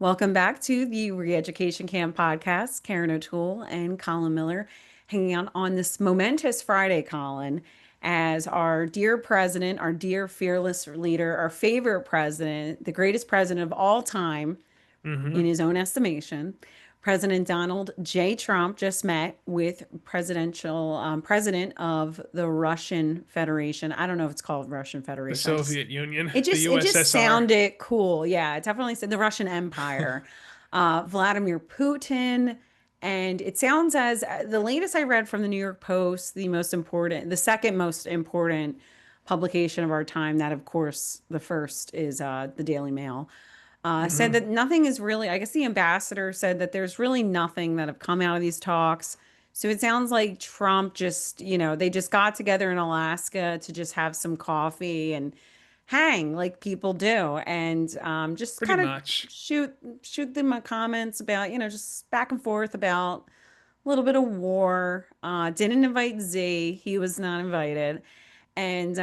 Welcome back to the Reeducation Camp podcast. Karen O'Toole and Colin Miller hanging out on this momentous Friday, Colin, as our dear president, our dear fearless leader, our favorite president, the greatest president of all time in Hmm. his own estimation. President Donald J. Trump just met with president of the Russian Federation. I don't know if it's called Russian The Federation. Soviet Union, It the just USSR. sounded cool. Yeah, it definitely said the Russian Empire. Vladimir Putin. And it sounds as the latest I read from the New York Post, the second most important publication of our time, that of course the first is the Daily Mail, said Hmm. that nothing is really, I guess the ambassador said that there's really nothing that have come out of these talks. So it sounds like Trump just, they just got together in Alaska to just have some coffee and hang like people do, and just Pretty kind of much. shoot them comments about, just back and forth about a little bit of war. Didn't invite Z. He was not invited. And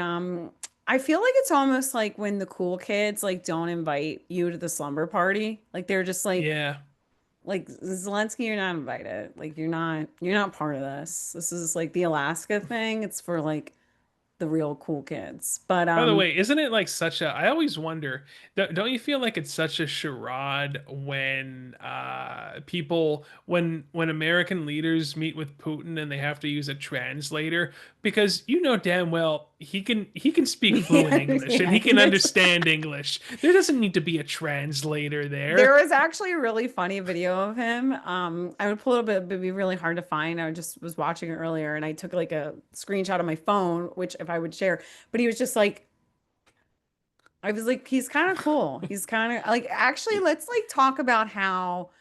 I feel like it's almost like when the cool kids like don't invite you to the slumber party. Like they're just Yeah. like Zelensky, you're not invited. Like you're not part of this. This is like the Alaska thing. It's for like the real cool kids. But By the way, isn't it like such a, I always wonder, don't you feel like it's such a charade when when American leaders meet with Putin and they have to use a translator because you know damn well he can speak fluent yeah, English and yeah. he can understand English. There doesn't need to be a translator There there. was actually a really funny video of him. I would pull it up, but it'd be really hard to find. I just was watching it earlier and I took like a screenshot of my phone, which if I would share, but he was just like, I was like, he's kind of cool. He's kind of like, actually, let's like talk about how,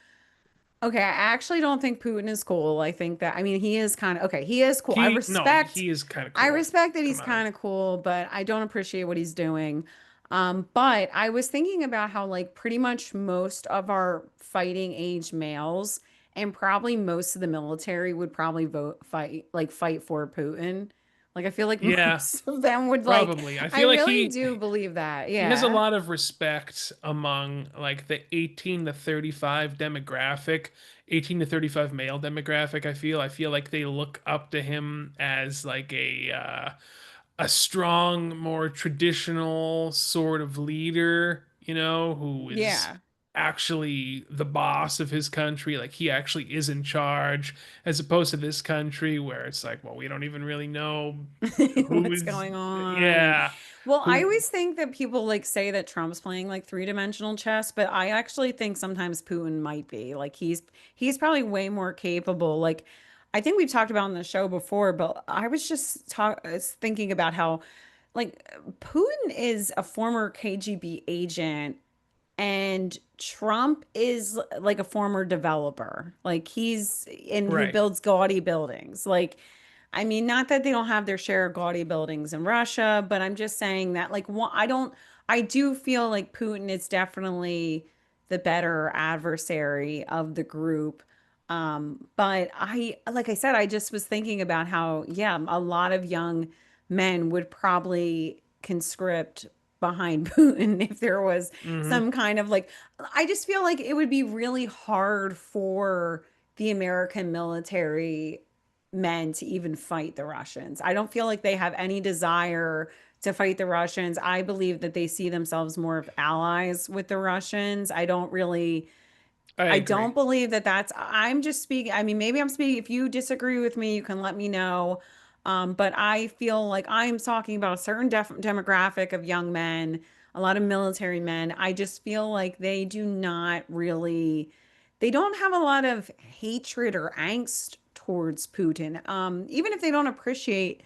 okay, I actually don't think Putin is cool. I think that, I mean, he is kind of, okay, he is cool. He no, he is kind of I cool. respect that Come he's on. kind of cool, but I don't appreciate what he's doing. But I was thinking about how like pretty much most of our fighting age males and probably most of the military would probably fight for Putin. Like I feel like Yeah, most of them would like, probably. I I feel like really he do believe that. he has a Yeah. lot of respect among like the 18 to 35 demographic, 18 to 35 male demographic. I feel like they look up to him as like a strong, more traditional sort of leader, who is Yeah. actually the boss of his country. Like he actually is in charge, as opposed to this country where it's like, well, we don't even really know who What's is, going on? And yeah, well, I who, always think that people like say that Trump's playing like three-dimensional chess, but I actually think sometimes Putin might be. Like he's probably way more capable. Like I think we've talked about on the show before, but I was just thinking about how like Putin is a former KGB agent and Trump is like a former developer. Like he's and who right. builds gaudy buildings. Like I mean, not that they don't have their share of gaudy buildings in Russia, but I'm just saying that like I do feel like Putin is definitely the better adversary of the group. But like I said, I just was thinking about how, yeah, a lot of young men would probably conscript behind Putin if there was Hmm. some kind of like, I just feel like it would be really hard for the American military men to even fight the Russians. I don't feel like they have any desire to fight the Russians. I believe that they see themselves more of allies with the Russians. I I agree. don't believe that I'm just speaking. I mean, maybe I'm speaking. If you disagree with me, you can let me know. But I feel like I'm talking about a certain demographic of young men, a lot of military men. I just feel like they don't have a lot of hatred or angst towards Putin. Even if they don't appreciate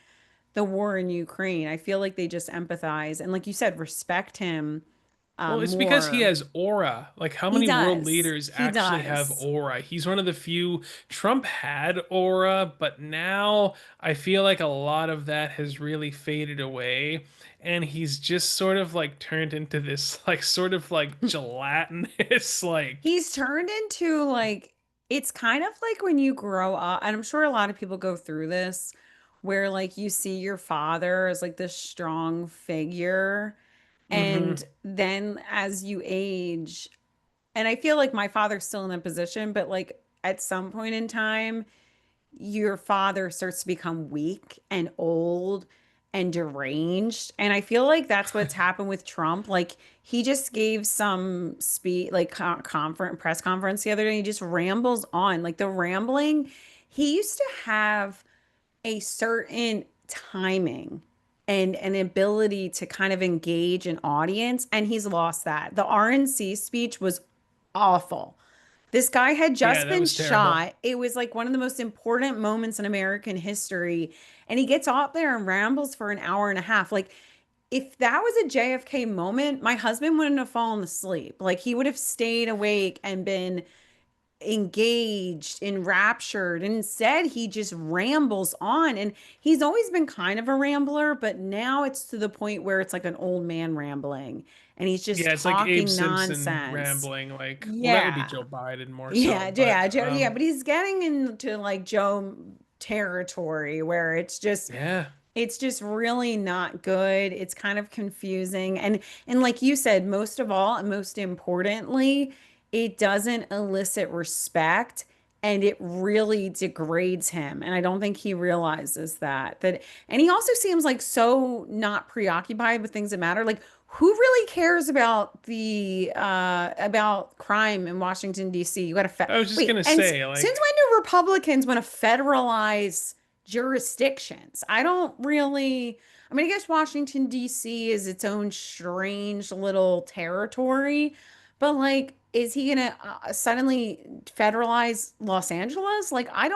the war in Ukraine, I feel like they just empathize and, like you said, respect him Well, it's because he more. has aura. Like, how He many world does. leaders He actually have does. aura? He's one of the few. Trump had aura, but now I feel like a lot of that has really faded away. And he's just sort of like turned into this, like, sort of like gelatinous, like, He's turned into like it's kind of like when you grow up, and I'm sure a lot of people go through this, where like you see your father as like this strong figure, mm-hmm. and then as you age, and I feel like my father's still in a position, but like at some point in time, your father starts to become weak and old and deranged. And I feel like that's what's happened with Trump. Like he just gave some speech, like conference press conference the other day. He just rambles on. Like the rambling, he used to have a certain timing and an ability to kind of engage an audience, and he's lost that. The RNC speech was awful. This guy had Yeah, just that been was terrible. shot. It was like one of the most important moments in American history. And he gets out there and rambles for an hour and a half. Like, if that was a JFK moment, my husband wouldn't have fallen asleep. Like, he would have stayed awake and been engaged, enraptured. And instead, he just rambles on. And he's always been kind of a rambler, but now it's to the point where it's like an old man rambling and he's just Yeah, it's like Abe talking Simpson nonsense. rambling. Like, well, that would be Yeah. Joe Biden more so, Yeah, but yeah, yeah, but he's getting into like Joe territory where yeah, it's just really not good. It's kind of confusing. And like you said, most of all, and most importantly, it doesn't elicit respect and it really degrades him. And I don't think he realizes that. And he also seems like so not preoccupied with things that matter. Like who really cares about the about crime in Washington, D.C.? You got to I was just wait, gonna and say, since like, when do Republicans want to federalize jurisdictions? I don't really, I mean, I guess Washington, D.C. is its own strange little territory, but like, is he gonna suddenly federalize Los Angeles? Like, I'm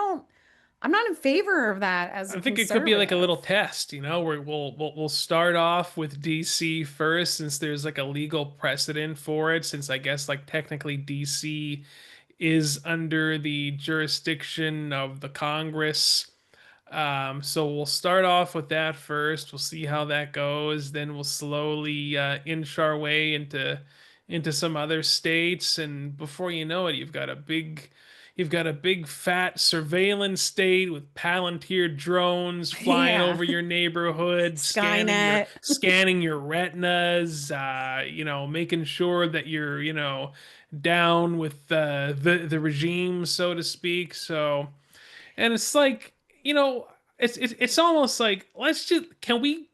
not in favor of that as a I think it could be like a little conservative. test, where we'll start off with DC first, since there's like a legal precedent for it, since I guess like technically DC is under the jurisdiction of the Congress. So we'll start off with that first. We'll see how that goes. Then we'll slowly inch our way into some other states, and before you know it, you've got a big fat surveillance state with Palantir drones flying Yeah. over your neighborhood, scanning your Skynet. scanning your retinas, making sure that you're down with the regime, so to speak. So. And it's like, you know, it's almost like let's just can we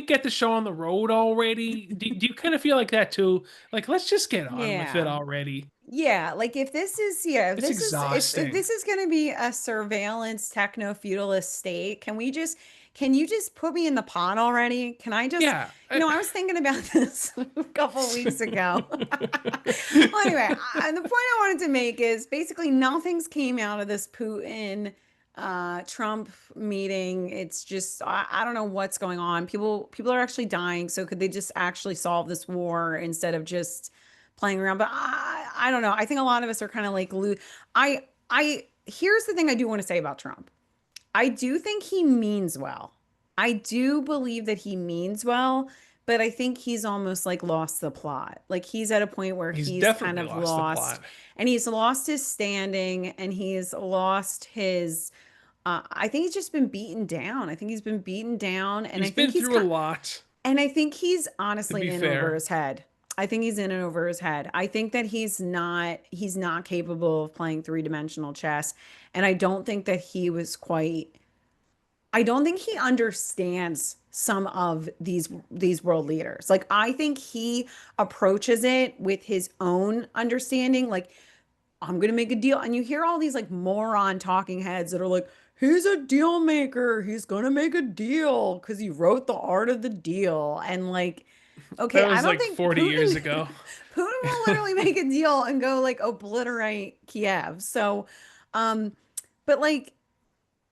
get the show on the road already? Do you kind of feel like that too? Like let's just get on with it Yeah. already. Yeah, like if this is yeah, It's if exhausting. this is going to be a surveillance techno feudalist state, can you just put me in the pot already? Can I just Yeah. I was thinking about this a couple weeks ago. Well, anyway, the point I wanted to make is basically nothing's came out of this Putin Trump meeting. It's just I don't know what's going on. People are actually dying. So could they just actually solve this war instead of just playing around? But I don't know. I think a lot of us are kind of like I here's the thing I do want to say about Trump. I do think he means well. I do believe that he means well, but I think he's almost like lost the plot. Like he's at a point where He's he's kind definitely of lost the lost plot. and he's lost his standing and he's lost his I think he's just been beaten down. I think he's been beaten down and I He's think been he's through a kind lot, and I think he's to honestly be in over fair. his head. I think he's in and over his head. I think that he's not capable of playing three-dimensional chess. And I don't think that he was quite I don't think he understands some of these world leaders. Like I think he approaches it with his own understanding. Like I'm gonna make a deal, and you hear all these like moron talking heads that are like, "He's a deal maker. He's gonna make a deal because he wrote the art of the deal." And like, okay, That I was don't like think 40 years Putin ago. Putin will literally make a deal and go like obliterate Kiev. So, um, but like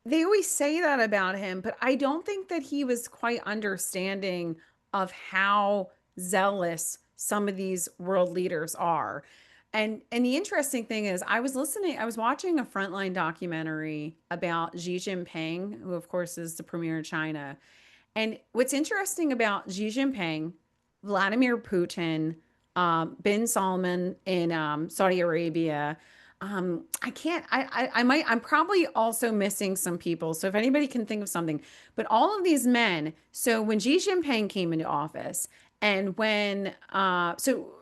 they always say that about him, but I don't think that he was quite understanding of how zealous some of these world leaders are. And the interesting thing is I was watching a Frontline documentary about Xi Jinping, who of course is the premier of China. And what's interesting about Xi Jinping, Vladimir Putin, bin Salman in Saudi Arabia, I can't, I might, I'm probably also missing some people. So if anybody can think of something, but all of these men, so when Xi Jinping came into office and when, so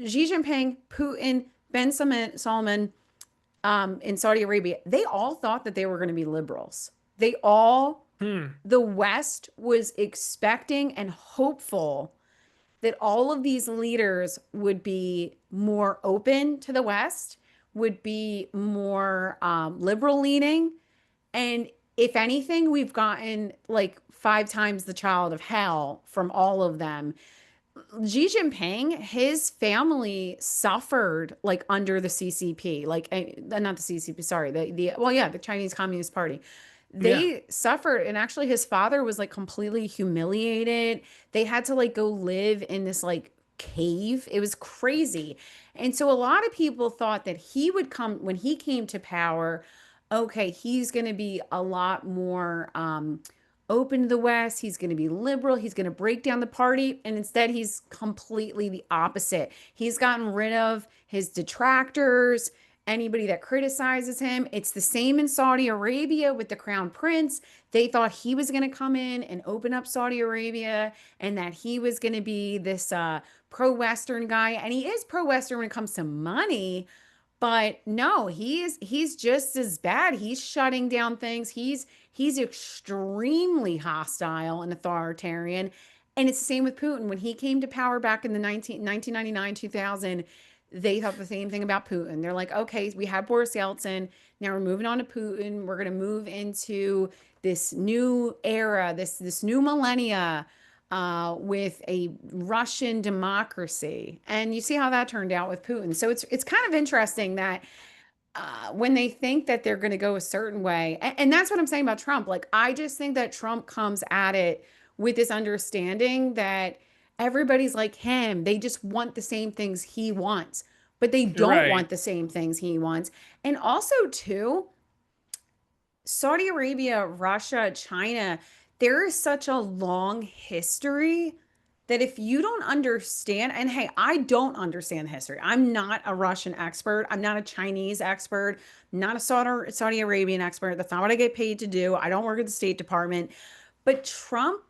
Xi Jinping, Putin, Salman in Saudi Arabia, they all thought that they were going to be liberals. They all, Hmm. the West was expecting and hopeful that all of these leaders would be more open to the West, would be more liberal leaning. And if anything, we've gotten like five times the child of hell from all of them. Xi Jinping, his family suffered like under the CCP, like not the CCP, sorry, the well, yeah, the Chinese Communist Party. Yeah. They suffered, and actually, his father was like completely humiliated. They had to like go live in this like cave. It was crazy. And so a lot of people thought that he would come when he came to power. Okay, he's going to be a lot more open to the West. He's going to be liberal. He's going to break down the party. And instead, he's completely the opposite. He's gotten rid of his detractors, anybody that criticizes him. It's the same in Saudi Arabia with the crown prince. They thought he was going to come in and open up Saudi Arabia and that he was going to be this pro-Western guy. And he is pro-Western when it comes to money. But no, he's just as bad. He's shutting down things. He's extremely hostile and authoritarian. And it's the same with Putin. When he came to power back in the 1999, 2000, they thought the same thing about Putin. They're like, okay, we have Boris Yeltsin. Now we're moving on to Putin. We're going to move into this new era, this new millennia with a Russian democracy. And you see how that turned out with Putin. So it's kind of interesting that when they think that they're going to go a certain way, and that's what I'm saying about Trump. Like, I just think that Trump comes at it with this understanding that everybody's like him. They just want the same things he wants, but they don't Right. want the same things he wants. And also, too, Saudi Arabia, Russia, China, there is such a long history that if you don't understand, and hey, I don't understand history. I'm not a Russian expert. I'm not a Chinese expert, not a Saudi Arabian expert. That's not what I get paid to do. I don't work at the State Department. But Trump,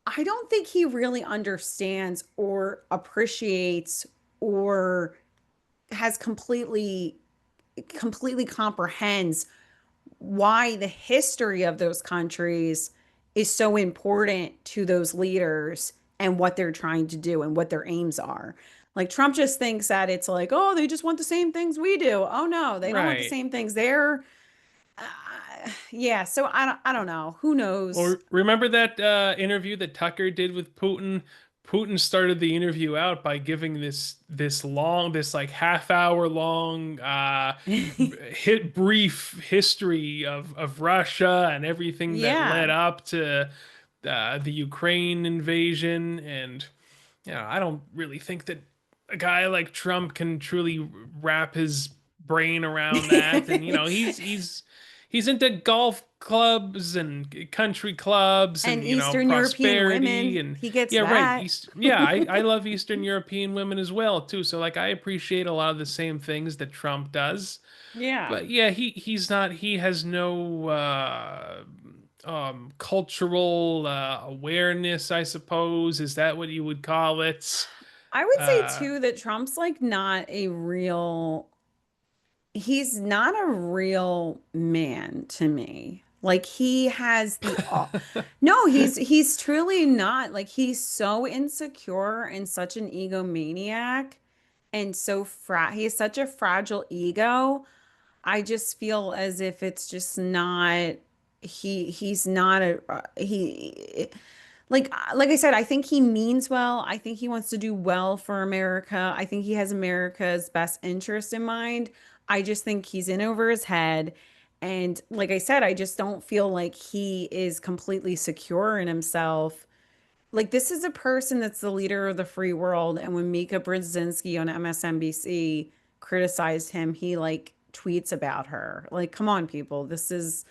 I don't think he really understands or appreciates or has completely comprehends why the history of those countries is so important to those leaders and what they're trying to do and what their aims are. Like Trump just thinks that it's like, oh, they just want the same things we do. Oh no, they don't want the Right. same things. They're yeah, so I don't know. Who knows? Or remember that interview that Tucker did with Putin? Putin started the interview out by giving this long, this like half hour long hit brief history of Russia and everything that led Yeah. up to the Ukraine invasion. And I don't really think that a guy like Trump can truly wrap his brain around that. And he's into golf clubs and country clubs And and Eastern European prosperity women, and he gets yeah, right. that. I love Eastern European women as well too. So like I appreciate a lot of the same things that Trump does. Yeah. But yeah, he has no cultural awareness, I suppose. Is that what you would call it? I would say Uh too that Trump's like not a real he's not a real man to me. Like he has the no, he's truly not. Like he's so insecure and such an egomaniac and so he has such a fragile ego. I just feel as if it's just not he's not a he like I said, I think he means well. I think he wants to do well for America. I think he has America's best interest in mind. I just think he's in over his head. And like I said, I just don't feel like he is completely secure in himself. Like this is a person that's the leader of the free world. And when Mika Brzezinski on MSNBC criticized him, he like tweets about her. Like, come on, people. This is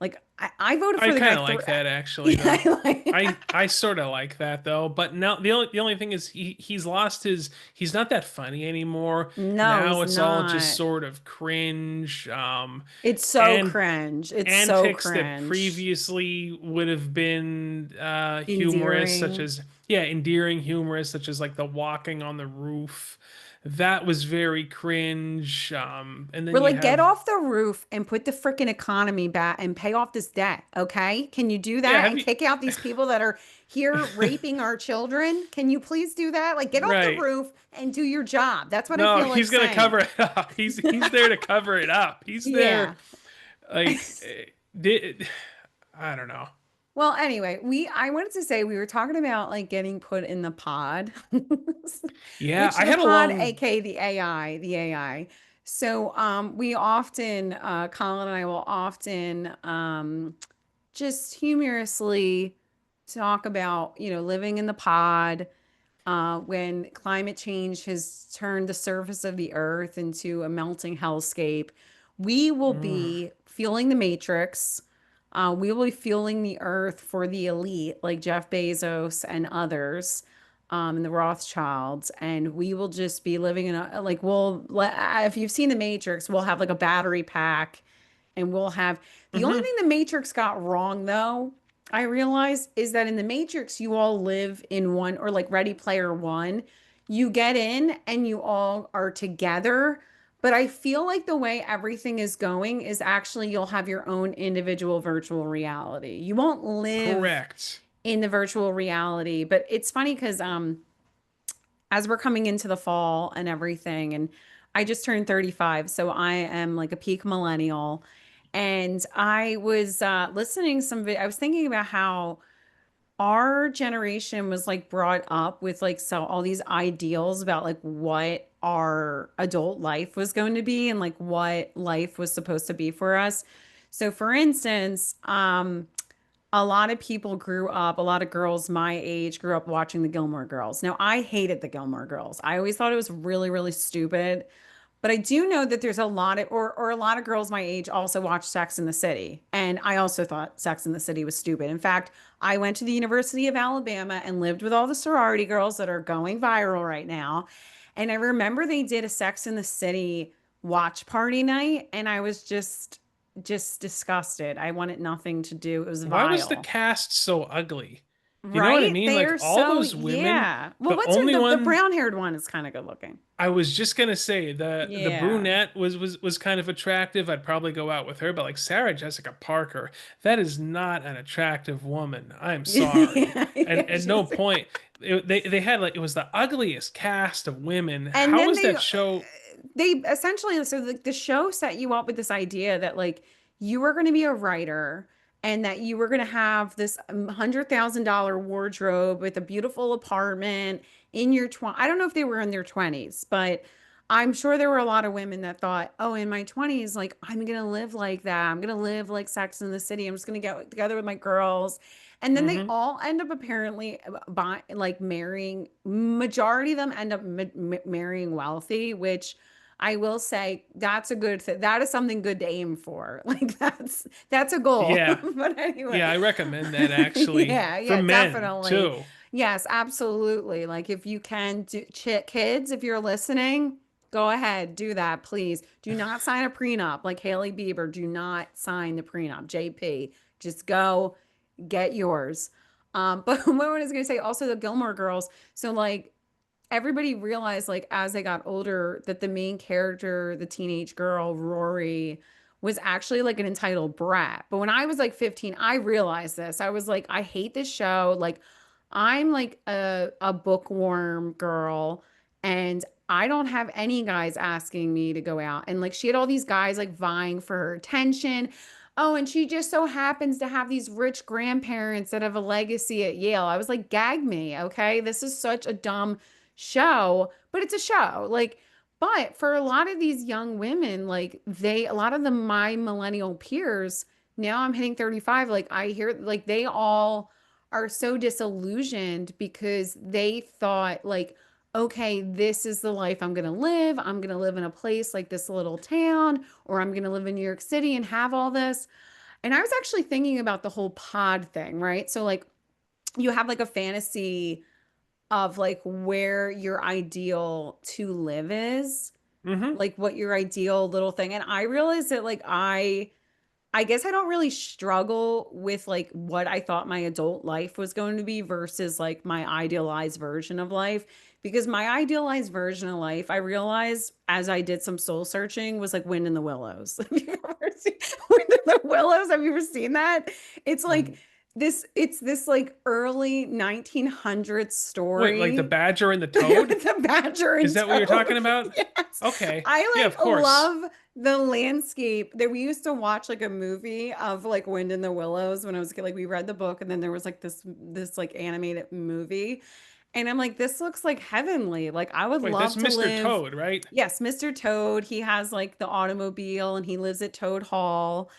like I voted I for the guy kind of three. like that actually Yeah, though. like, I sort of like that though, but now the only thing is he's lost his he's not that funny anymore. no, Now he's it's all just not. sort of cringe It's so and cringe. It's so antics that cringe. previously would have been humorous such Endearing. as yeah, endearing humorous such as like the walking on the roof. that was very cringe. And We're then you like, get have, off the roof and put the freaking economy back and pay off this debt. Okay. Can you do yeah, that have and you, kick out these people that are here raping our children? Can you please do that? Like, get off the right. roof and do your job. That's what I No, feel like he's gonna saying. cover it up. He's there to cover it up. He's there Yeah. like did I don't know. Well, anyway, I wanted to say we were talking about like getting put in the pod, Yeah, which I the had a pod, long aka the AI. So we often, Colin and I will often just humorously talk about, living in the pod, when climate change has turned the surface of the earth into a melting hellscape. We will mm, be fueling the matrix. We will be fueling the earth for the elite, like Jeff Bezos and others, and the Rothschilds. And we will just be living in a, like, if you've seen the Matrix, we'll have like a battery pack and we'll have the only hmm thing the Matrix got wrong though, I realized, is that in the Matrix you all live in one, or like Ready Player One, you get in and you all are together. But I feel like the way everything is going is actually you'll have your own individual virtual reality. You won't live correct. in the virtual reality. But it's funny because as we're coming into the fall and everything, and I just turned 35, so I am like a peak millennial. And I was listening I was thinking about how our generation was like brought up with like so all these ideals about like what our adult life was going to be and like what life was supposed to be for us. So for instance, a lot of people grew up, a lot of girls my age grew up watching the Gilmore Girls. Now, I hated the Gilmore Girls. I always thought it was really, really stupid. But I do know that there's a lot of, or a lot of girls my age also watch Sex in the City. And I also thought Sex in the City was stupid. In fact, I went to the University of Alabama and lived with all the sorority girls that are going viral right now. And I remember they did a Sex in the City watch party night, and I was just disgusted. I wanted nothing to do. It was Why was the vile. cast so ugly? You know what I Right? mean? They Like are all so, those women, yeah. Well, the what's her, only the one brown-haired one is kind of good looking. I was just gonna say the Yeah. brunette was kind of attractive. I'd probably go out with her, but like Sarah Jessica Parker, that is not an attractive woman. I'm sorry. Yeah, And yeah, at no she's, point they had like it was the ugliest cast of women. and How then was that show? they essentially, so the show set you up with this idea that like you were going to be a writer and that you were going to have this $100,000 wardrobe with a beautiful apartment in your 20s. I don't know if they were in their 20s, but I'm sure there were a lot of women that thought, oh, in my 20s, like I'm going to live like that. I'm going to live like Sex in the City. I'm just going to get together with my girls. And then they Hmm. all end up apparently like marrying, majority of them end up marrying wealthy, which I will say that's a good thing. That is something good to aim for. Like that's a goal. Yeah. But anyway, Yeah, I recommend that actually yeah, for yeah, men definitely. too. Yes, absolutely. Like if you can do kids, if you're listening, go ahead, do that, please. Do not sign a prenup like Haley Bieber. Do not sign the prenup. JP, just go get yours. But what I was going to say, also the Gilmore Girls. So like everybody realized like as they got older that the main character, the teenage girl, Rory, was actually like an entitled brat. But when I was like 15, I realized this. I was like, I hate this show. Like I'm like a bookworm girl and I don't have any guys asking me to go out. And like she had all these guys like vying for her attention. Oh, and she just so happens to have these rich grandparents that have a legacy at Yale. I was like, gag me, okay? This is such a dumb show, but it's a show. Like, but for a lot of these young women, like a lot of my millennial peers, now I'm hitting 35, like I hear like they all are so disillusioned because they thought like, okay, this is the life I'm going to live. I'm going to live in a place like this little town, or I'm going to live in New York City and have all this. And I was actually thinking about the whole pod thing, right? So like you have like a fantasy of like where your ideal to live is, Hmm. like what your ideal little thing. And I realized that like I I guess I don't really struggle with like what I thought my adult life was going to be versus like my idealized version of life. Because my idealized version of life, I realized as I did some soul searching, was like Wind in the Willows. Have you ever seen Wind in the Willows? Have you ever seen that? It's like it's this like early 1900s Wait, like the story badger and the toad? with the badger Is and that what you're talking toad. about? Yes. Okay. Yeah, I of like course. love the landscape that we used to watch like a movie of like Wind in the Willows when I was a kid. Like we read the book and then there was like this like animated movie. And I'm like, this looks like heavenly. Like I would Wait, that's love to Mr. live. Toad, right? Yes, Mr. Toad. He has like the automobile and he lives at Toad Hall.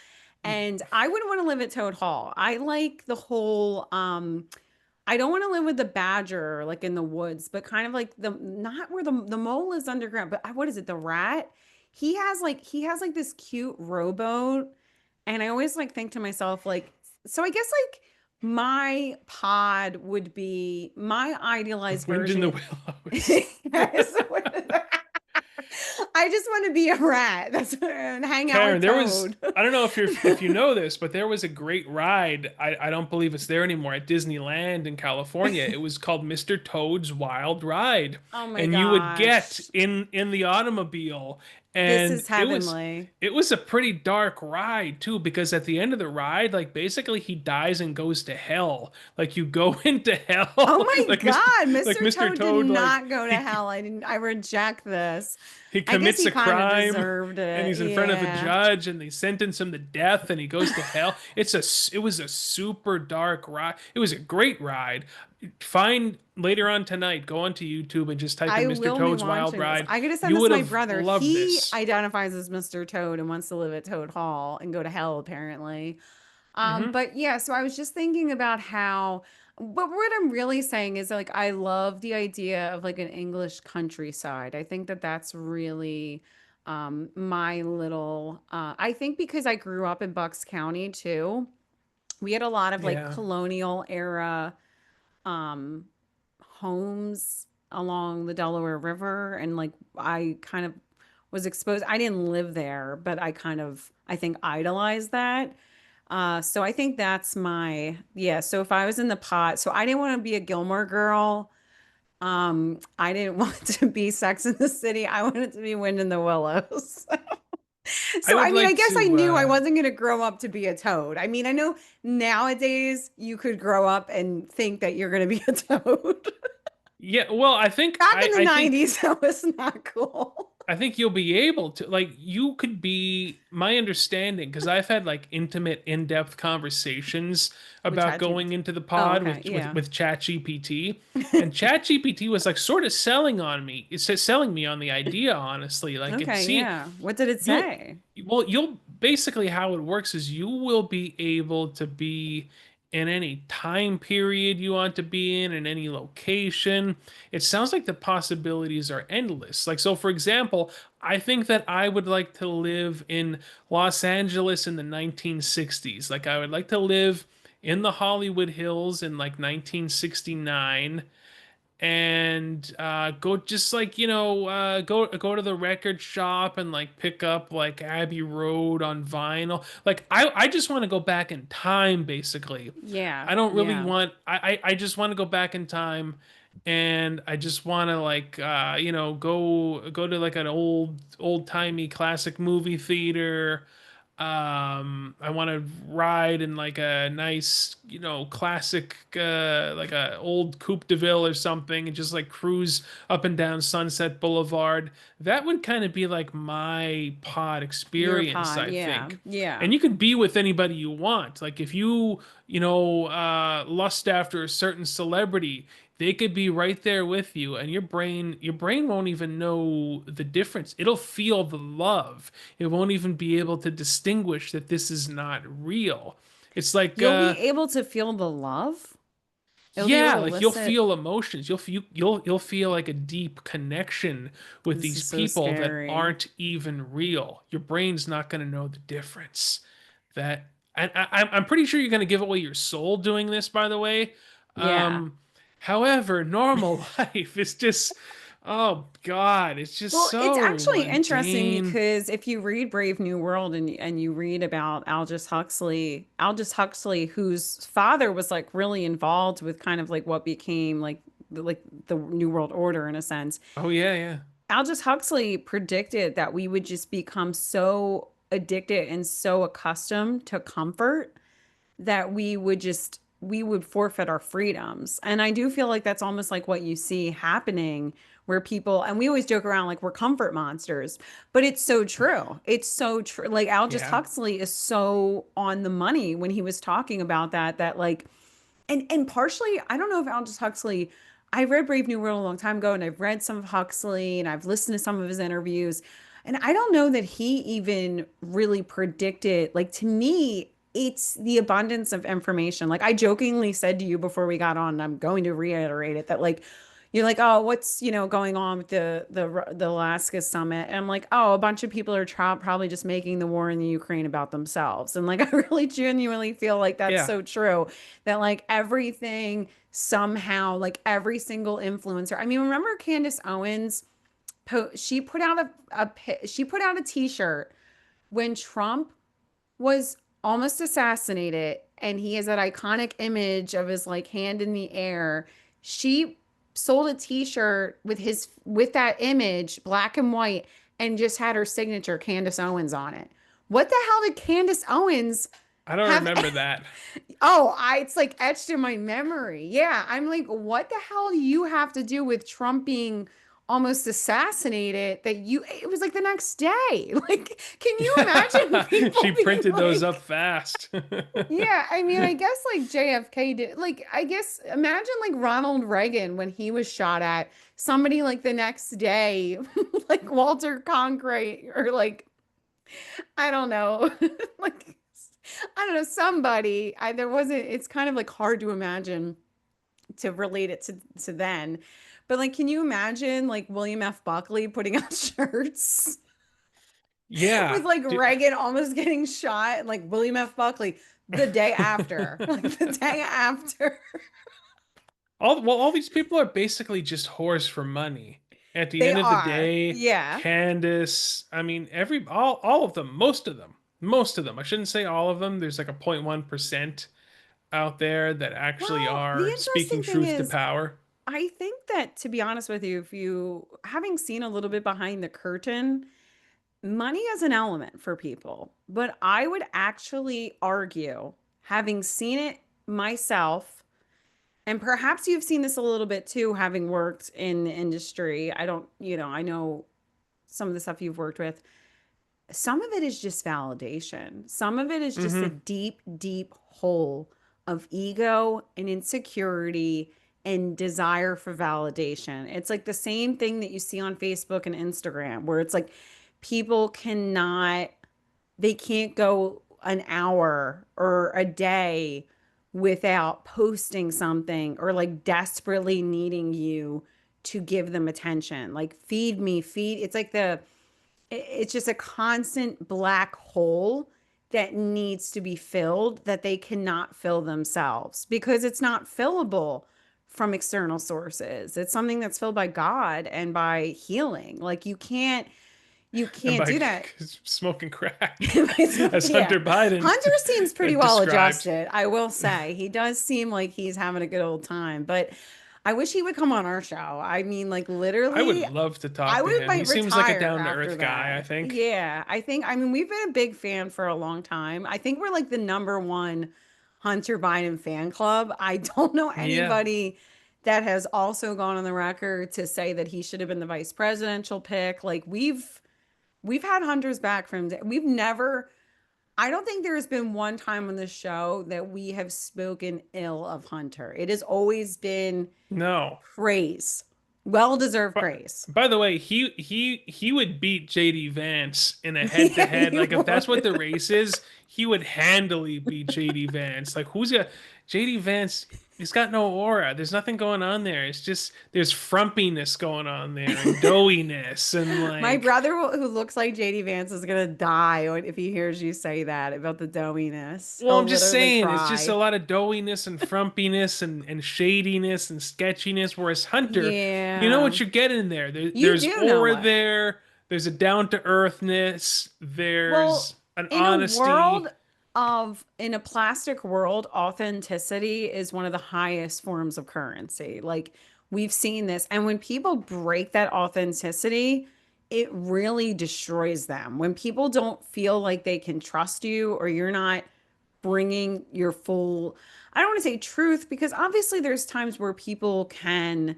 And I wouldn't want to live at Toad Hall. I like the whole I don't want to live with the badger like in the woods, but kind of like the not where the mole is underground, but what is it, the rat? He has like this cute rowboat, and I always like think to myself like, so I guess like my pod would be my idealized Wind in the version. Willows. Yes, I just want to be a rat. That's and hang out Karen, with there was Toad. I don't know if you know this, but there was a great ride. I don't believe it's there anymore at Disneyland in California. It was called Mr. Toad's Wild Ride. Oh my And you would get gosh. in the automobile This and is heavenly. it was a pretty dark ride too, because at the end of the ride, like basically he dies and goes to hell. Like you go into Oh hell. my God, Like Mr. Mr. Toad did Toad, like not go to hell. I didn't, I reject this. he I guess commits he a kind of crime deserved and it. he's in front of a Yeah. judge and they sentence him to death and he goes to hell. It was a super dark ride. It was a great ride. Find later on tonight, go onto YouTube and just type I in Mr. will be Toad's Wild watching this. Ride. I gotta send You this to would my have brother. loved He this. identifies as Mr. Toad and wants to live at Toad Hall and go to hell, apparently. Hmm. But yeah, so I was just thinking about how, but what I'm really saying is like, I love the idea of like an English countryside. I think that that's really my little, I think because I grew up in Bucks County too, we had a lot of like Yeah. colonial era um, homes along the Delaware River. And like, I kind of was exposed, I didn't live there, but I kind of, I think, idolized that. So I think that's my, yeah. So if I was in the pot, so I didn't want to be a Gilmore Girl. I didn't want to be Sex in the City. I wanted to be Wind in the Willows. I So I would mean, I like guess I to knew I wasn't going to grow up to be a toad. I mean, I know nowadays you could grow up and think that you're going to be a toad. yeah, well, Back in the 90s, that was not cool. I think you'll be able to, like, you could be my understanding, because I've had like intimate, in-depth conversations With about going ChatGPT. into the Oh, pod okay. Yeah. with ChatGPT, and ChatGPT was like sort of selling on me. It's selling me on the idea, honestly. Like it Okay. see Yeah. What did it you'll say? you'll basically how it works is you will be able to be in any time period you want to be in any location. It sounds like the possibilities are endless. Like, so for example, I think that I would like to live in Los Angeles in the 1960s. Like I would like to live in the Hollywood Hills in like 1969 and go just like go to the record shop and like pick up like Abbey Road on vinyl. Like I just want to go back in time basically. Yeah. I don't really Yeah. want I just want to go back in time and I just want to like go to like an old-timey classic movie theater. I want to ride in like a nice, classic, like a old Coupe de Ville or something, and just like cruise up and down Sunset Boulevard. That would kind of be like my pod Your experience, pod. I Yeah. think. Yeah. And you could be with anybody you want. Like if lust after a certain celebrity, they could be right there with you, and your brain won't even know the difference. It'll feel the love. It won't even be able to distinguish that this is not real. It's like You'll be able to feel the love. It'll be able yeah, to like you'll elicit. feel emotions. You'll feel like a deep connection with This these is so people that scary. aren't even real. Your brain's not going to know the difference. That and I'm pretty sure you're going to give away your soul doing this, by the way. Yeah. Um, however, normal life is just Oh God, it's just Well, it's so actually interesting mundane. because if you read Brave New World and you read about Aldous Huxley, whose father was like really involved with kind of like what became like the New World Order in a sense. Oh yeah, yeah. Aldous Huxley predicted that we would just become so addicted and so accustomed to comfort that we would forfeit our freedoms. And I do feel like that's almost like what you see happening where people and we always joke around like we're comfort monsters, but it's so true. It's so true. Like Aldous Yeah. Huxley is so on the money when he was talking about that like and partially, I don't know if Aldous Huxley, I read Brave New World a long time ago, and I've read some of Huxley, and I've listened to some of his interviews, and I don't know that he even really predicted. Like to me, it's the abundance of information. Like I jokingly said to you before we got on, and I'm going to reiterate it that like you're like, oh, what's going on with the Alaska summit? And I'm like, oh, a bunch of people are probably just making the war in the Ukraine about themselves. And like, I really genuinely feel like that's Yeah. so true. That like everything somehow, like every single influencer. I mean, remember Candace Owens? She put out she put out a T-shirt when Trump was almost assassinated and he has that iconic image of his like hand in the air. She sold a t-shirt with that image, black and white, and just had her signature Candace Owens on it. What the hell did Candace Owens I don't have? remember that. Oh, it's like etched in my memory. Yeah, I'm like, what the hell do you have to do with Trump being almost assassinated that you it was like the next day. Like, can you imagine She people being printed those up like, fast. yeah, I mean, I guess like JFK did, like, I guess imagine like Ronald Reagan when he was shot at, somebody like the next day, like Walter Cronkite or like, I don't know, like, I don't know, somebody, there wasn't, it's kind of like hard to imagine to relate it to then. But like, can you imagine like William F. Buckley putting out shirts with Yeah. like Reagan almost getting shot and like William F. Buckley the day after, like the day after. All these people are basically just whores for money. At the They end of the are. day, Yeah. Candace, I mean, all of them, most of them. I shouldn't say all of them. There's like a 0.1% out there that actually Well, the are speaking interesting thing truth to is, power. I think that to be honest with you, if you having seen a little bit behind the curtain, money is an element for people. But I would actually argue, having seen it myself, and perhaps you've seen this a little bit too, having worked in the industry. I don't, I know some of the stuff you've worked with. Some of it is just validation. Some of it is just a Hmm. deep, deep hole of ego and insecurity and desire for validation. It's like the same thing that you see on Facebook and Instagram, where it's like people they can't go an hour or a day without posting something or like desperately needing you to give them attention. Like, feed me, feed. It's like it's just a constant black hole that needs to be filled that they cannot fill themselves because it's not fillable from external sources. It's something that's filled by God and by healing. Like you And can't by do that. smoking crack, as Yeah. Hunter Biden Hunter seems pretty well described. adjusted, I will say. He does seem like he's having a good old time, but I wish he would come on our show. I mean, like I would literally, love to I talk to would him. He might seems like a retire down to after earth guy, I that. think. Yeah, I mean, we've been a big fan for a long time. I think we're like the number one Hunter Biden fan club. I don't know Yeah. anybody that has also gone on the record to say that he should have been the vice presidential pick. Like we've had Hunter's back from we've never I don't think there has been one time on the show that we have spoken ill of Hunter. It has always been No. praise, well deserved But praise. by the way, he would beat JD Vance in a head to Yeah, head. you Like if that's what would. the race is, he would handily beat JD Vance. Like who's got JD Vance? He's got no aura. There's nothing going on there. It's just there's frumpiness going on there and doughiness and My like. brother, who looks like JD Vance, is gonna die if he hears you say that about the doughiness. Well, He'll I'm just literally saying, it's just a cry. lot of doughiness and frumpiness and shadiness and sketchiness. Whereas Hunter, you know Yeah, what you're getting there. you There's do know aura it. there. There's a down to earthness. Well, There's an in a world honesty. in a plastic world, authenticity is one of the highest forms of currency. Like we've seen this. And when people break that authenticity, it really destroys them. When people don't feel like they can trust you or you're not bringing your full, I don't want to say truth because obviously there's times where people can,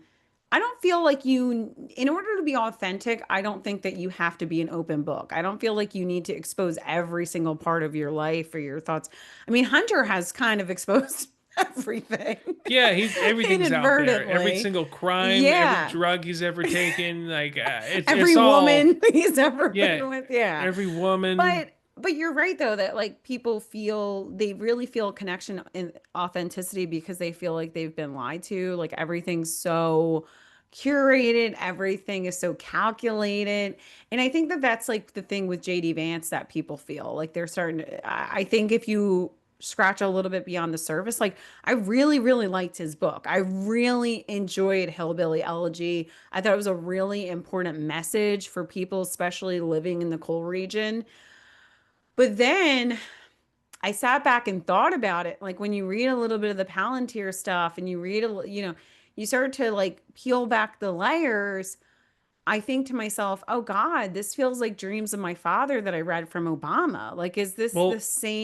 I don't feel like you, in order to be authentic, I don't think that you have to be an open book. I don't feel like you need to expose every single part of your life or your thoughts. I mean, Hunter has kind of exposed everything Yeah, he's everything's out there. Every inadvertently. single crime, every Yeah. drug he's ever taken, like it's Every all woman he's ever yeah. been with. Yeah. Every woman. But you're right though that like people feel they really feel a connection and authenticity because they feel like they've been lied to. Like everything's so curated, everything is so calculated. And I think that that's like the thing with JD Vance that people feel like they're starting to, I think if you scratch a little bit beyond the surface, like I really, really liked his book. I really enjoyed Hillbilly Elegy. I thought it was a really important message for people, especially living in the coal region. But then I sat back and thought about it. Like when you read a little bit of the Palantir stuff and you read, you start to like peel back the layers. I think to myself, oh God, this feels like Dreams of My Father that I read from Obama. Like, is this the Well,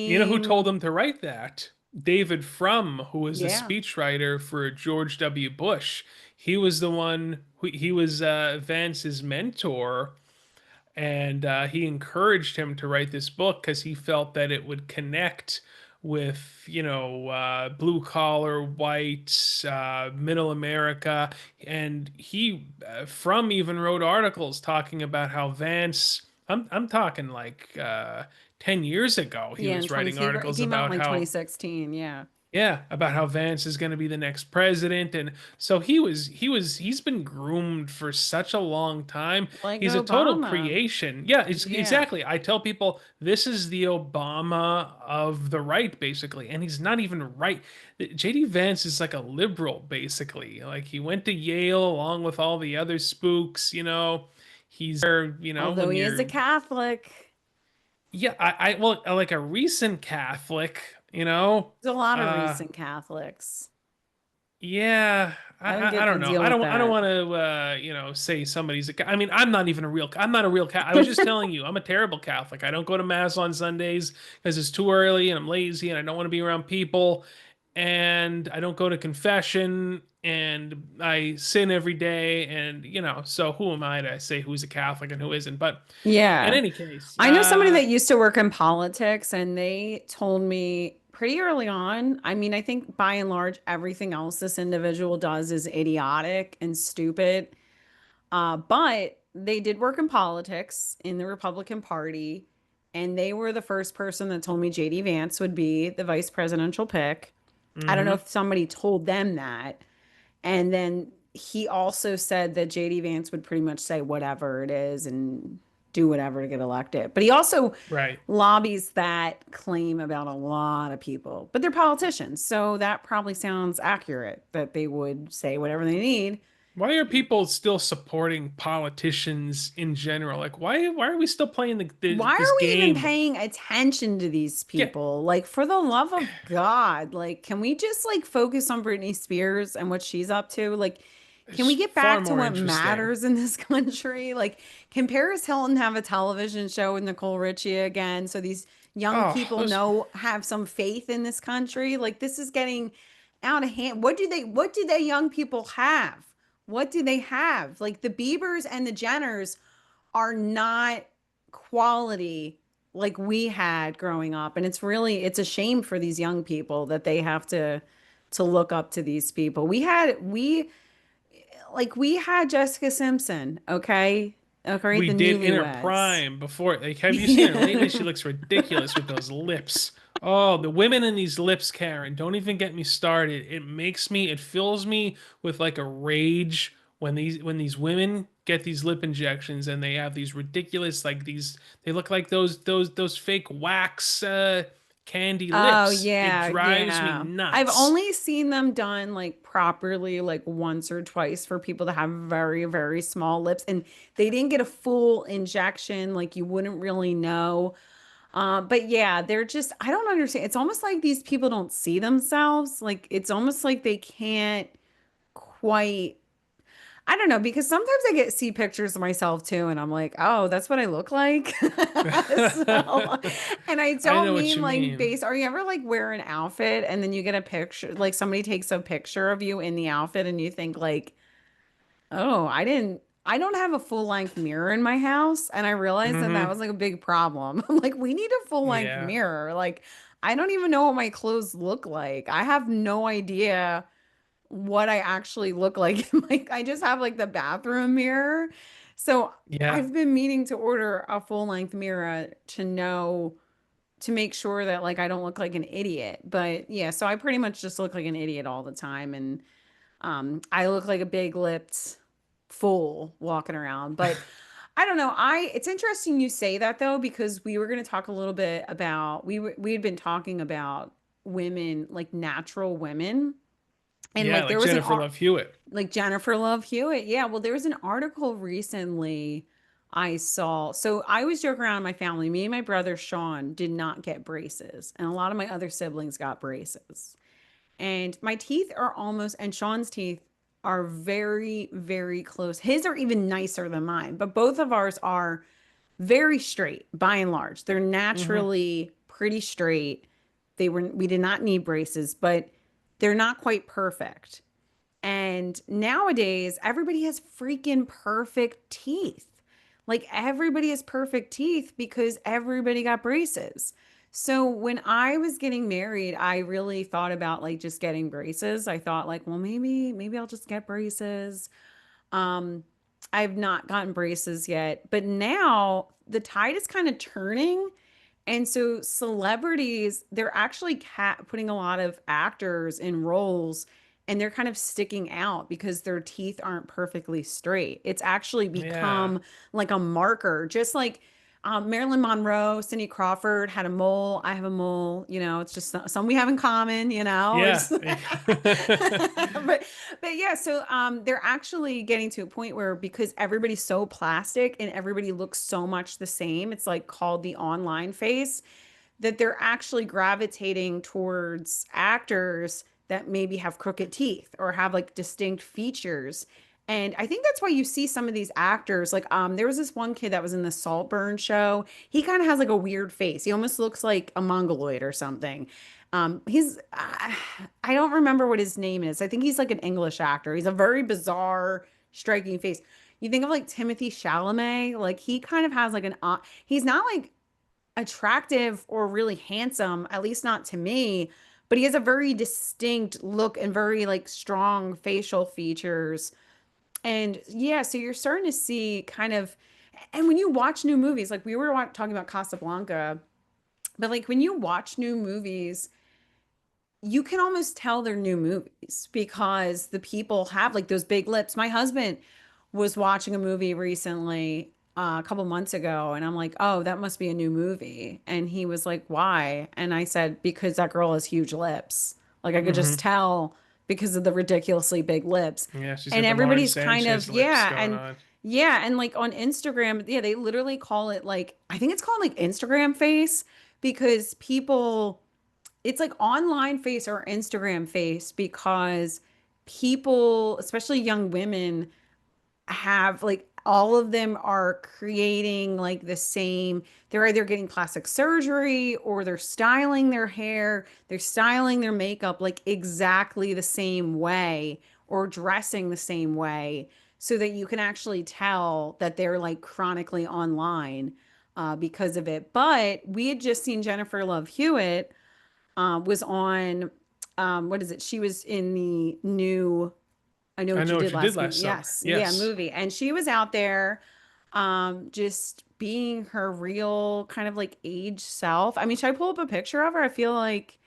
you know who told same? him to write that? David Frum, who was a Yeah. speechwriter for George W. Bush. He was the one who he was Vance's mentor, and he encouraged him to write this book because he felt that it would connect with blue collar white middle America. And he Frum even wrote articles talking about how Vance, I'm talking like 10 years ago, he Yeah. In was 20, writing it articles came out in about like how 2016. Yeah. yeah, about how Vance is going to be the next president. And so he's been groomed for such a long time. Like He's a total Obama. creation. Yeah, it's Yeah. exactly. I tell people this is the Obama of the right, basically. And he's not even right. JD Vance is like a liberal, basically. Like he went to Yale along with all the other spooks. He's there, Although when he is a you're Catholic, yeah, well, like a recent Catholic. there's a lot of Uh recent Catholics. Yeah, I, I don't I get the don't know. deal with I don't that. want to say somebody's I mean, I'm not even a real I'm not a real Catholic. I was just telling you, I'm a terrible Catholic. I don't go to mass on Sundays because it's too early and I'm lazy and I don't want to be around people, and I don't go to confession and I sin every day, and so who am I to say who's a Catholic and who isn't? But in Yeah. any case, I know somebody that used to work in politics, and they told me pretty early on. I mean, I think by and large, everything else this individual does is idiotic and stupid. But they did work in politics in the Republican Party, and they were the first person that told me JD Vance would be the vice presidential pick. I don't know mm-hmm, if somebody told them that. And then he also said that JD Vance would pretty much say whatever it is and do whatever to get elected. But he also right. lobbies that claim about a lot of people, but they're politicians. So that probably sounds accurate that they would say whatever they need. Why are people still supporting politicians in general? Like, why are we still playing Why this are we even game? paying attention to these Yeah, people? Like, for the love of God, like, can we just like focus on Britney Spears and what she's up to? Like, can we it's get far back to more what interesting. matters in this country? Like, can Paris Hilton have a television show with Nicole Richie again so these young Oh, people those know have some faith in this country? Like, this is getting out of hand. What do they young people have? What do they have? Like the Biebers and the Jenners are not quality like we had growing up, and it's a shame for these young people that they have to look up to these people. We had Jessica Simpson, okay? Okay, we the did in her newlyweds. prime before. Like, have you seen her lately? She Yeah. looks ridiculous with those lips. Oh, the women in these lips, Karen, don't even get me started. It fills me with like a rage when these women get these lip injections and they have these ridiculous like these they look like those fake wax candy Oh lips. It yeah, drives me yeah. I've nuts. only seen them done like properly like once or twice for people that have very, very small lips and they didn't get a full injection, like you wouldn't really know. But yeah, they're just, I don't understand. It's almost like these people don't see themselves. Like it's almost like they can't quite, I don't know, because sometimes I get see pictures of myself too, and I'm like, oh, that's what I look like. So, and I I don't know what mean you like mean. base. Are you ever like wear an outfit and then you get a picture, like somebody takes a picture of you in the outfit and you think like, oh, I don't have a full length mirror in my house. And I realized that that Hmm. was like a big problem. I'm like, we need a full length Yeah. mirror. Like, I don't even know what my clothes look like. I have no idea what I actually look like. Like, I just have like the bathroom mirror. So Yeah. I've been meaning to order a full length mirror to make sure that like I don't look like an idiot. But yeah, so I pretty much just look like an idiot all the time. And I look like a big lipped fool walking around. But I don't know. It's interesting you say that though, because we were going to talk a little bit about we had been talking about women, like natural women. And Yeah, like like there was an Jennifer art Love Hewitt. like Jennifer Love Hewitt. Yeah, well, there was an article recently I saw. So I was joking around in my family. Me and my brother Sean did not get braces, and a lot of my other siblings got braces. And my teeth are almost, and Sean's teeth are very, very close. His are even nicer than mine, but both of ours are very straight by and large. They're Hmm. naturally pretty straight. We did not need braces, but they're not quite perfect. And nowadays, everybody has freaking perfect teeth. Like everybody has perfect teeth because everybody got braces. So when I was getting married, I really thought about like just getting braces. I thought like, well, maybe I'll just get braces. Um, I've not gotten braces yet, but now the tide is kind of turning. And so celebrities, they're actually putting a lot of actors in roles and they're kind of sticking out because their teeth aren't perfectly straight. It's actually Yeah. become like a marker, just like Marilyn Monroe, Cindy Crawford had a mole. I have a mole. You know, it's just some we have in common. You know, Yeah. but yeah. So they're actually getting to a point where because everybody's so plastic and everybody looks so much the same, it's like called the online face that they're actually gravitating towards actors that maybe have crooked teeth or have like distinct features. And I think that's why you see some of these actors like there was this one kid that was in the Saltburn show. He kind of has like a weird face. He almost looks like a mongoloid or something. He's I don't remember what his name is. I think he's like an English actor. He's a very bizarre, striking face. You think of like Timothy Chalamet, like he kind of has like he's not like attractive or really handsome, at least not to me, but he has a very distinct look and very like strong facial features. And yeah, so you're starting to see kind of, and when you watch new movies, like we were talking about Casablanca, but like when you watch new movies, you can almost tell they're new movies because the people have like those big lips. My husband was watching a movie recently, a couple months ago, and I'm like, oh, that must be a new movie. And he was like, why? And I said, because that girl has huge lips. Like I could just Hmm. tell because of the ridiculously big lips. Yeah, she's And got the Martin everybody's kind of, Sanchez lips going yeah, and like on Instagram, yeah, they literally call it like, I think it's called like Instagram face because people it's like online face or Instagram face because people, especially young women, have like all of them are creating like the same. They're either getting plastic surgery or they're styling their hair, they're styling their makeup like exactly the same way or dressing the same way so that you can actually tell that they're like chronically online because of it. But we had just seen Jennifer Love Hewitt was on what is it? She was in the new I Know I What You know what Did you did Last. last summer. Yes, yeah, Yes. movie. And she was out there. just being her real kind of like age self. I mean, should I pull up a picture of her? I feel like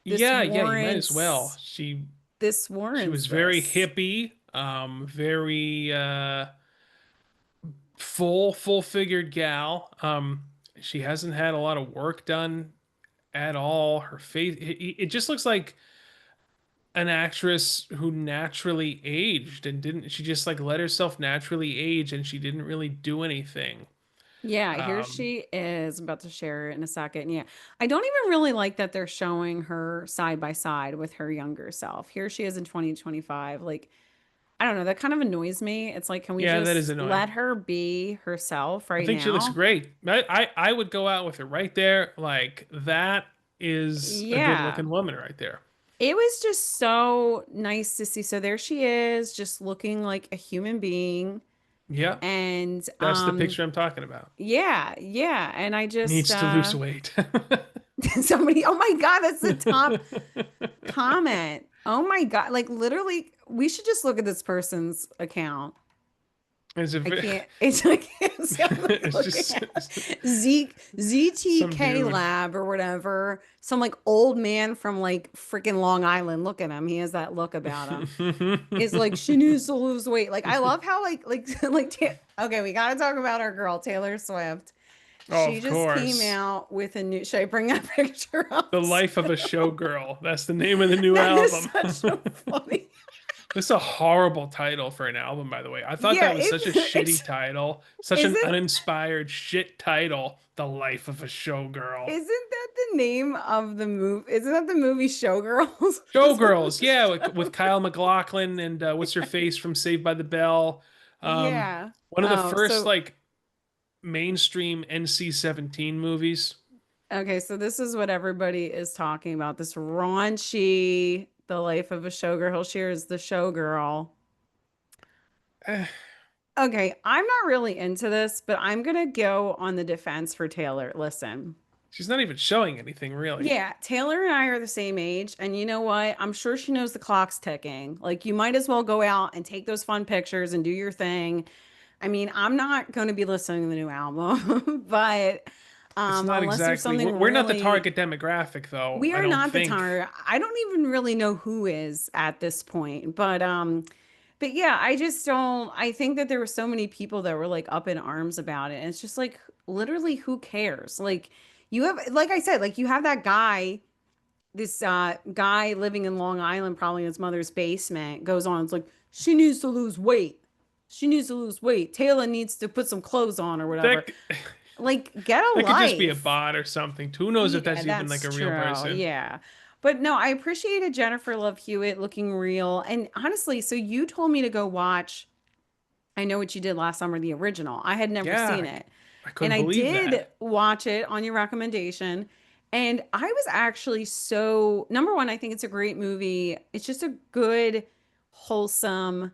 this Yeah, yeah, you might as well. warrants this She warrants was very this. hippie, very full figured gal. She hasn't had a lot of work done at all. Her face, it just looks like an actress who naturally aged and didn't, she just like let herself naturally age and she didn't really do anything. Yeah, here Um, she is. I'm about to share it in a second. Yeah. I don't even really like that they're showing her side by side with her younger self. Here she is in 2025. Like, I don't know, that kind of annoys me. It's like, can we yeah, that is just annoying. let her be herself I right think she looks now? great. I would go out with her right there. Like that is a good Yeah. looking woman right there. It was just so nice to see. So there she is, just looking like a human being. Yeah, And that's the picture I'm talking about. yeah, yeah. And I just Needs to lose weight. somebody, oh my God, that's the top comment. Oh my God. Like literally, we should just look at this person's account. It's a I ve- can't, it's like, so I'm like it's looking just at Zeke, some ZTK dude. Lab or whatever. Some like old man from like freaking Long Island. Look at him. He has that look about him. Is like, she needs to lose weight. Like, I love how, okay, we got to talk about our girl, Taylor Swift. Oh, She of just came course. out with a new, should I bring that picture up? The Life of a Showgirl. That's the name of the new That is album. such a funny. This is a horrible title for an album, by the way. I thought Yeah, that was such a shitty it's title, such an isn't uninspired shit title. The Life of a Showgirl. isn't that the name of the movie? Isn't that the movie Showgirls? Showgirls, yeah, with Kyle MacLachlan and what's her face from Saved by the Bell. Um, Yeah. one of the Oh, first so like mainstream NC-17 movies. okay, so this is what everybody is talking about. This raunchy, the life of a showgirl. Here is the showgirl. Eh, Okay, I'm not really into this, but I'm gonna go on the defense for Taylor. Listen. she's not even showing anything really. Yeah, Taylor and I are the same age, and you know what? I'm sure she knows the clock's ticking. Like, you might as well go out and take those fun pictures and do your thing. I mean, I'm not going to be listening to the new album, but It's not unless there's exactly. something We're not the really, target demographic, though. we I are don't not the think. tar. I don't even really know who is at this point, but yeah, I just don't. I think that there were so many people that were like up in arms about it, and it's just like literally, who cares? Like, you have, like I said, like you have that guy, this guy living in Long Island, probably in his mother's basement, goes on. It's like, she needs to lose weight. She needs to lose weight. Taylor needs to put some clothes on or whatever. That Like, get a that could just be a life. bot or something. Who knows if Yeah, that's even like that's a real true. person? Yeah. But no, I appreciated Jennifer Love Hewitt looking real. And honestly, so you told me to go watch I Know What You Did Last Summer, the original. I had never seen Yeah, it. I And couldn't I believe did that. watch it on your recommendation. And I was actually so, number one, I think it's a great movie. It's just a good, wholesome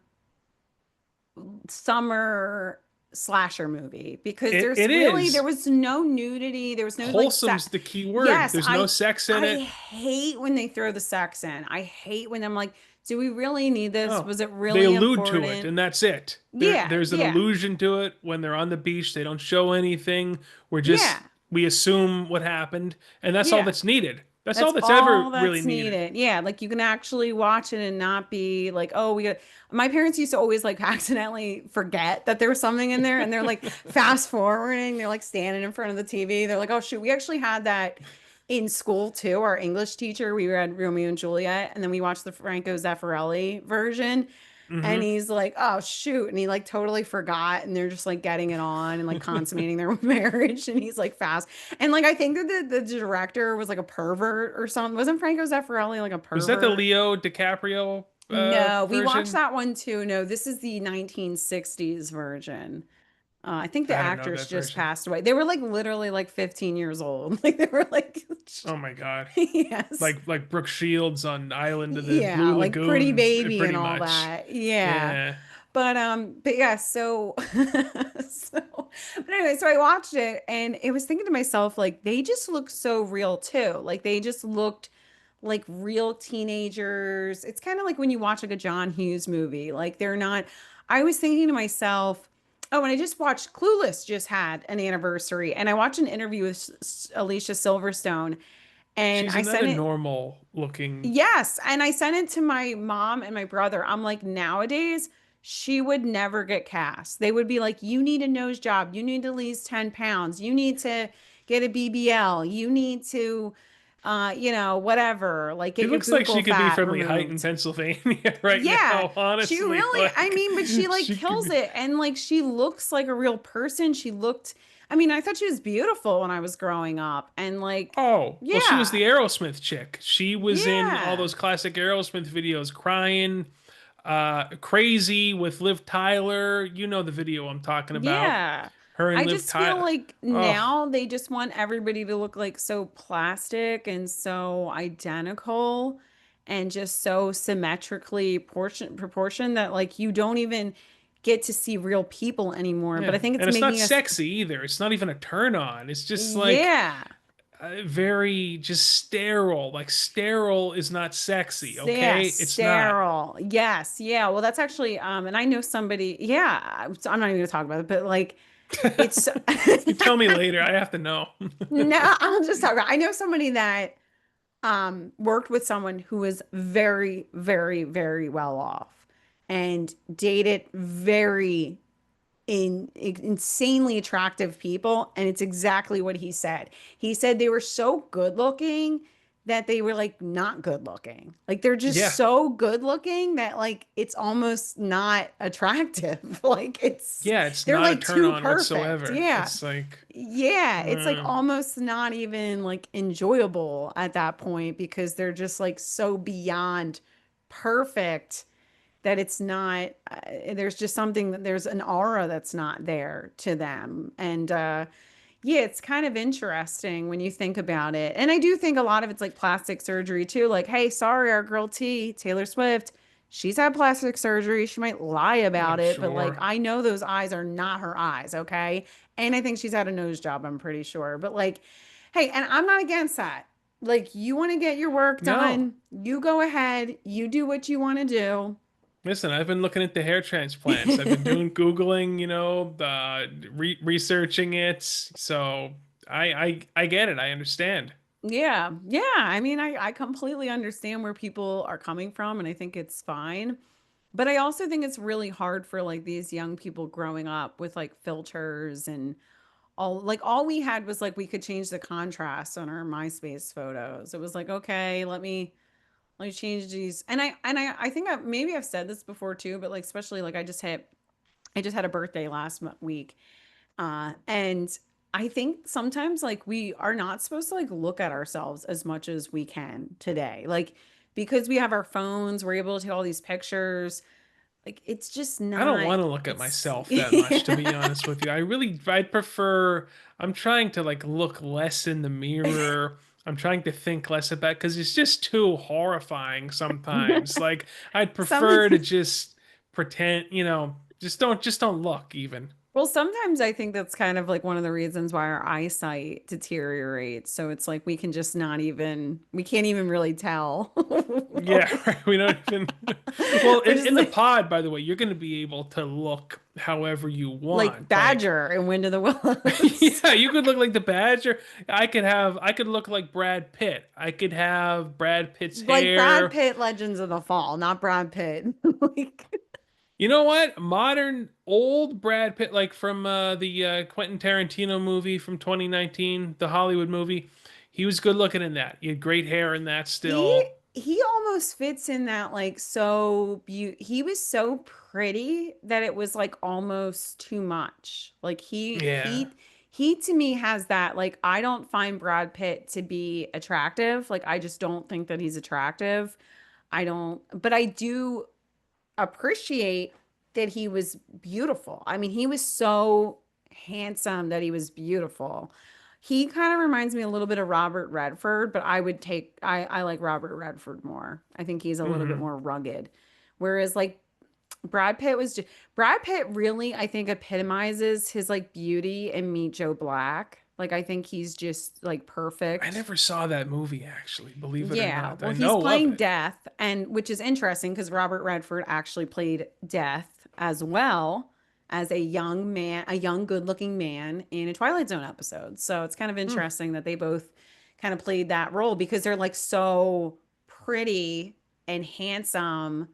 summer slasher movie because It there is. was no nudity, there was no like sex. Wholesome's the key word. Yes, There's no sex in I it. hate when they throw the sex in. I hate when I'm like, do we really need this? Oh, Was it they really allude to it, important? and that's it. Yeah, There's an yeah, allusion to it when they're on the beach. They don't show anything. yeah, We assume what happened, and that's all yeah. that's needed. That's all That's that's ever all really that's needed. needed. Yeah, like you can actually watch it and not be like, oh, we got. My parents used to always like accidentally forget that there was something in there, and they're like fast forwarding. They're like standing in front of the TV. They're like, oh shoot, we actually had that in school too. Our English teacher, we read Romeo and Juliet, and then we watched the Franco Zeffirelli version. And Hmm. he's like, oh shoot. And he like totally forgot. And they're just like getting it on and like consummating their marriage. And he's like fast. And like I think that the director was like a pervert or something. Wasn't Franco Zeffirelli like a Was that the pervert? Leo DiCaprio No, we watched version? that one too. No, this is the 1960s version. I think the I don't know actress that just version. passed away. They were like literally like 15 years old. Like they were like, Oh my God. yes. Like Brooke Shields on Island of the Yeah, Blue like Pretty Lagoon, Baby and pretty all much. that. Yeah. Yeah. But yeah, so but anyway, so I watched it and it was thinking to myself, like, they just look so real too. Like they just looked like real teenagers. It's kind of like when you watch like a John Hughes movie. Like they're not, I was thinking to myself, Oh, and I just watched Clueless just had an anniversary, and I watched an interview with Alicia Silverstone, and She's I sent another it. normal looking. Yes, and I sent it to my mom and my brother. I'm like, nowadays, she would never get cast. They would be like, you need a nose job. You need to lose 10 pounds. You need to get a BBL. You need to, whatever, like She get your looks like buccal she could be fat from Lehighton, removed. Pennsylvania right Yeah, now, she honestly. really, I Like mean, but she like she could kills be. it. And like she looks like a real person. She looked, I mean, I thought she was beautiful when I was growing up. And like, Oh, well, she was yeah, the Aerosmith chick. She was in all yeah, those classic Aerosmith videos, crying, crazy with Liv Tyler. You know the video I'm talking about. yeah. Her and I Liv just feel Tyler. like Oh, now they just want everybody to look like so plastic and so identical and just so symmetrically proportioned that like you don't even get to see real people anymore. But yeah. I think it's And it's not making us, sexy either. It's not even a turn on. It's just like yeah. very just sterile. Like sterile is not sexy, Yeah, okay? It's not. sterile. Yes. Yeah. Well, that's actually, and I know somebody, yeah, so I'm not even gonna talk about it, but like it's You tell me later. I have to know. no, I'll just talk about I know somebody that worked with someone who was very, very, very well off and dated very insanely attractive people. And it's exactly what he said. He said they were so good looking that they were like not good looking. Like they're just Yeah. so good looking that like it's almost not attractive. Like Yeah, it's they're not a like turn too on perfect. whatsoever. Yeah. It's like, Yeah, it's like uh, almost not even like enjoyable at that point because they're just like so beyond perfect that it's not there's just something that there's an aura that's not there to them. And yeah, it's kind of interesting when you think about it. And I do think a lot of it's like plastic surgery too. Like, hey, sorry, our girl Taylor Swift, she's had plastic surgery. She might lie about I'm it, but like, sure. I know those eyes are not her eyes, okay? And I think she's had a nose job, I'm pretty sure. But like, hey, and I'm not against that. Like, you want to get your work No. done, you go ahead, you do what you want to do. Listen, I've been looking into hair transplants. I've been doing Googling, researching it. So I get it. I understand. Yeah, yeah. I mean, I completely understand where people are coming from, and I think it's fine. But I also think it's really hard for like these young people growing up with like filters and all we had was like we could change the contrast on our MySpace photos. It was like, okay, let me change these. And I think maybe I've said this before too, but like especially like I just had a birthday last week. And I think sometimes like we are not supposed to like look at ourselves as much as we can today. Like because we have our phones, we're able to take all these pictures. Like it's just I don't not want to look at it's myself that much, to be honest with you. I'd prefer, I'm trying to like look less in the mirror. I'm trying to think less about, because it's just too horrifying sometimes. Like, I'd some prefer to just pretend, just don't look even. well, sometimes I think that's kind of like one of the reasons why our eyesight deteriorates. So it's like we can't even really tell. Yeah, right. We don't even. Well, We're in just the like pod, by the way, you're going to be able to look however you like want. Like, Badger and Wind of the Willows. yeah, you could look like the Badger. I could look like Brad Pitt. I could have Brad Pitt's Like Brad hair. Pitt, Legends of the Fall, not Brad Pitt. Like, You know what? Modern old Brad Pitt, like from the Quentin Tarantino movie from 2019, the Hollywood movie. He was good looking in that. He had great hair in that he still. he almost fits in that like so he was so pretty that it was like almost too much. Like Yeah. he to me has that like I don't find Brad Pitt to be attractive. Like I just don't think that he's attractive. I don't, but I do appreciate that he was beautiful. I mean, he was so handsome that he was beautiful. He kind of reminds me a little bit of Robert Redford, but I like Robert Redford more. I think he's a little bit Hmm. more rugged. Whereas like Brad Pitt really I think epitomizes his like beauty in Meet Joe Black. Like I think he's just like I perfect. never saw that movie, actually, believe it or Yeah, not. well, I he's know of playing it. Death, and which is interesting because Robert Redford actually played Death as well as a young man, a young, good-looking man in a Twilight Zone episode. So it's kind of Hmm. interesting that they both kind of played that role because they're like so pretty and handsome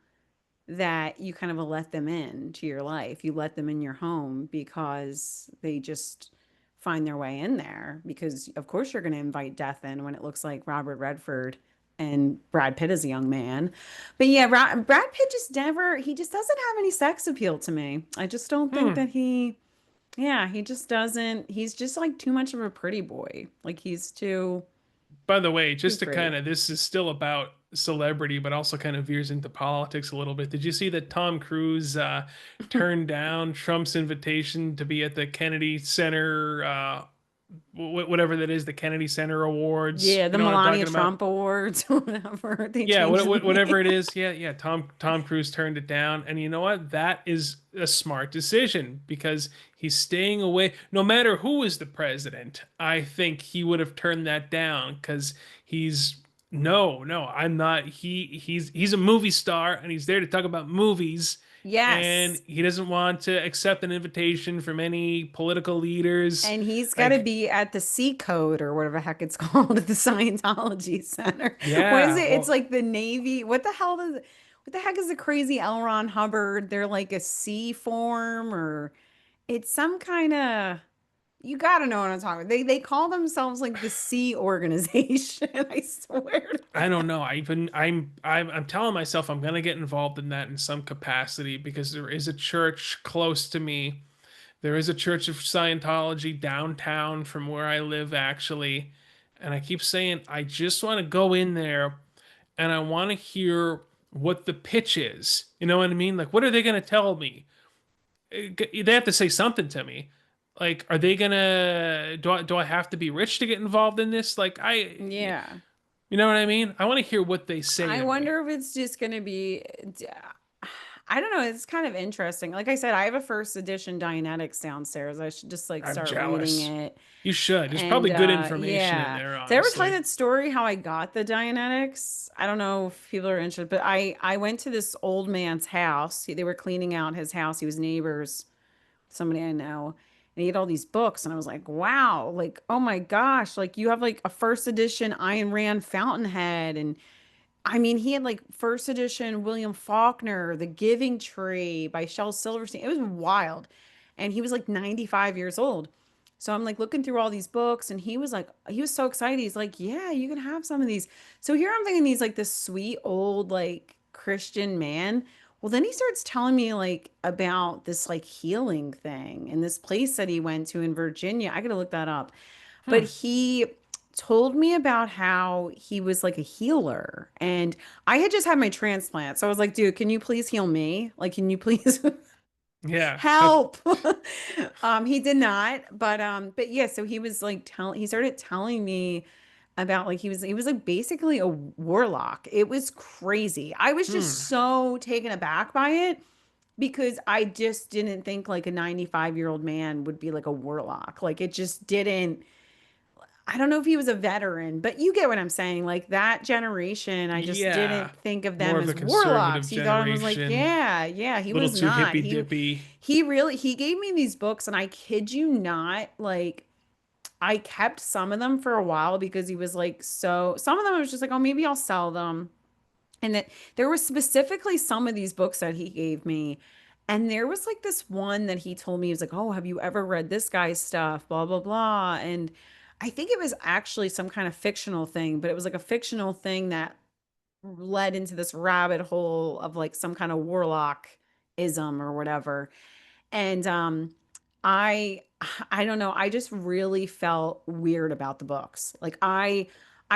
that you kind of let them in to your life. You let them in your home because they just find their way in there. Because of course you're going to invite death in when it looks like Robert Redford and Brad Pitt is a young man. But yeah, Brad Pitt just never, he just doesn't have any sex appeal to me. I just don't think Hmm. that he, yeah, he just doesn't, he's just like too much of a pretty boy. Like he's By the way, too just to kind pretty. of, this is still about celebrity, but also kind of veers into politics a little bit. Did you see that Tom Cruise turned down Trump's invitation to be at the Kennedy Center, whatever that is, the Kennedy Center Awards? Yeah, You the know what I'm Melania talking about? Trump Awards, whatever they Yeah, changed the name. whatever it is. Yeah, yeah. Tom Cruise turned it down, and you know what? That is a smart decision because he's staying away. No matter who is the president, I think he would have turned that down because he's no, no. I'm not. He's a movie star, and he's there to talk about movies, and Yes. he doesn't want to accept an invitation from any political leaders. And he's got to Like, be at the C code or whatever the heck it's called at the Scientology Center. What is yeah, it? It's well, like the Navy. What the heck is the crazy L. Ron Hubbard? They're like a C form or it's some kind of, you got to know what I'm talking about. They call themselves like the Sea Organization. I swear to I don't know. I'm telling myself I'm gonna get involved in that in some capacity because there is a church close to me. There is a church of Scientology downtown from where I live actually. And I keep saying I just want to go in there and I want to hear what the pitch is. You know what I mean? Like what are they gonna tell me? They have to say something to me. Like, are they gonna do I have to be rich to get involved in this? Like Yeah. you know what I mean? I want to hear what they say I to me. wonder if it's just going to be, I don't know. It's kind of interesting. Like I said, I have a first edition Dianetics downstairs. I should just like I'm start reading jealous. it. You should. There's probably And good information in yeah. there, Did I ever tell you honestly. that story how I got the Dianetics? I don't know if people are interested, but I went to this old man's house. They were cleaning out his house. He was neighbors, somebody I know. And he had all these books, and I was like, wow, like, oh my gosh, like you have like a first edition Ayn Rand Fountainhead, and I mean, he had like first edition William Faulkner, The Giving Tree by Shel Silverstein. It was wild. And he was like 95 years old. So I'm like looking through all these books and he was like, he was so excited. He's like, yeah, you can have some of these. So here I'm thinking he's like this sweet old like Christian man. Well, then he starts telling me like about this like healing thing and this place that he went to in Virginia. I gotta look that up. But Hmm. he told me about how he was like a healer and I had just had my transplant. So I was like, dude, can you please heal me? Like, can you please Yeah. help? He did not, but yeah, so he was like he started telling me about like he was like basically a warlock. It was crazy. I was Hmm. just so taken aback by it because I just didn't think like a 95-year-old man would be like a warlock. Like it just didn't. I don't know if he was a veteran, but you get what I'm saying. Like that generation, I just Yeah. didn't think of More them of the as conservative warlocks. You thought I was like, generation. yeah, yeah, he A little was too not. hippy He dippy. he really he gave me these books and I kid you not, like I kept some of them for a while because he was like so some of them I was just like, oh, maybe I'll sell them. And that there were specifically some of these books that he gave me. And there was like this one that he told me, he was like, oh, have you ever read this guy's stuff? Blah, blah, blah. And I think it was actually some kind of fictional thing, but it was like a fictional thing that led into this rabbit hole of like some kind of warlock ism or whatever. And I I don't know, I just really felt weird about the books. Like I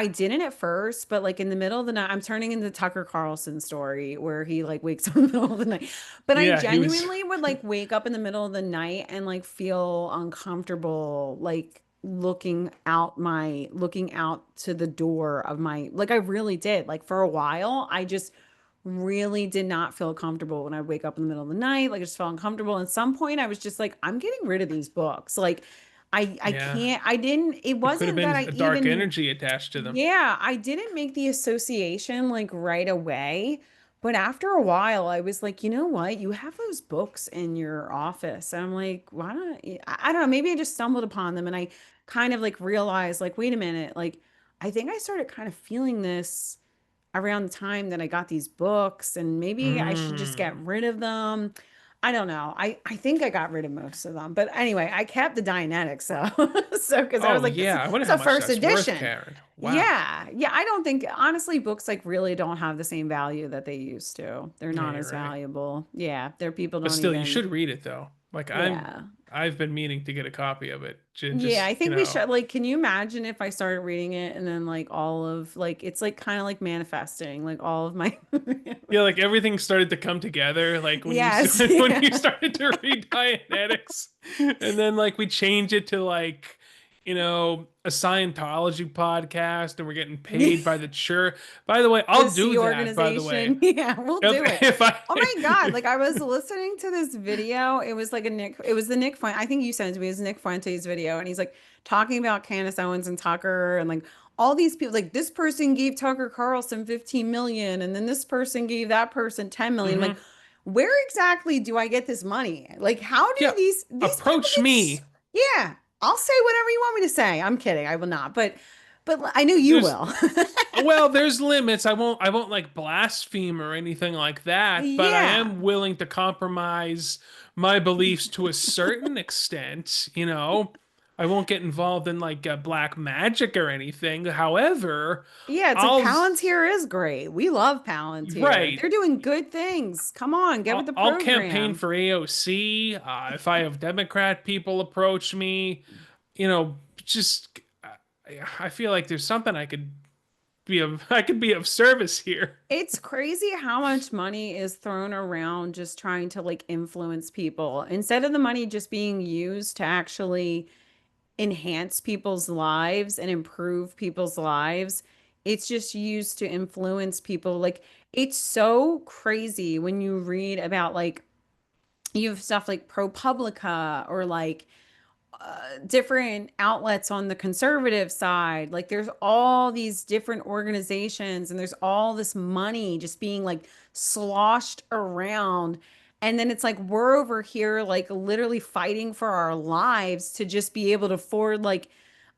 didn't at first, but like in the middle of the night, I'm turning into the Tucker Carlson story where he like wakes up in the middle of the night. But I Yeah, he was. genuinely would like wake up in the middle of the night and like feel uncomfortable, like looking out to the door of my like I really did. Like for a while, I just really did not feel comfortable when I wake up in the middle of the night. Like I just felt uncomfortable. At some point, I was just like, I'm getting rid of these books. Like I Yeah. can't. I didn't. It There could have wasn't been that I a dark even. energy attached to them. Yeah, I didn't make the association like right away. But after a while, I was like, you know what? You have those books in your office. And I'm like, why don't you? I don't know. Maybe I just stumbled upon them and I kind of like realized, like, wait a minute. Like, I think I started kind of feeling this around the time that I got these books, and maybe I should just get Mm. rid of them. I don't know. I think I got rid of most of them. But anyway, I kept the Dianetics. So, so because I was Oh like, yeah, I wonder it's how a much first that's worth, edition. Karen. Wow. Yeah. Yeah. I don't think, honestly, books like really don't have the same value that they used to. They're Yeah, not you're as right. valuable. Yeah. Their people But don't still, you even, should read it though. Like yeah. I've been meaning to get a copy of it. Yeah, I Just, think we should like, can you imagine if I started reading it and then like all of like it's like kind of like manifesting like all of my yeah, like everything started to come together. Like when Yes, when you yeah. started to read Dianetics, and then like we change it to like, a Scientology podcast, and we're getting paid by the church. By the way, The I'll do C that. By the way, organization. Yeah, we'll do it. if I, Oh my God. Like I was listening to this video. It was like it was the Nick Fuentes. I think you sent it to me. It was Nick Fuentes video. And he's like talking about Candace Owens and Tucker and like all these people. Like this person gave Tucker Carlson 15 million. And then this person gave that person 10 million. I'm like, Mhm. where exactly do I get this money? Like, how do Yeah, these people approach get, me. yeah, I'll say whatever you want me to say. I'm kidding. I will not. But I knew you There's will. Well, there's limits. I won't like blaspheme or anything like that, but I Yeah. am willing to compromise my beliefs to a certain extent, I won't get involved in like black magic or anything. However, Yeah, it's like I'll Palantir is great. We love Palantir. right. They're doing good things. Come on, get with the I'll campaign program. for AOC. If I have Democrat people approach me, you know, just I feel like there's something I could be of service here. It's crazy how much money is thrown around just trying to like influence people instead of the money just being used to actually enhance people's lives and improve people's lives. It's just used to influence people. Like, it's so crazy when you read about like, you have stuff like ProPublica or like different outlets on the conservative side. Like there's all these different organizations and there's all this money just being like sloshed around. And then it's like we're over here like literally fighting for our lives to just be able to afford like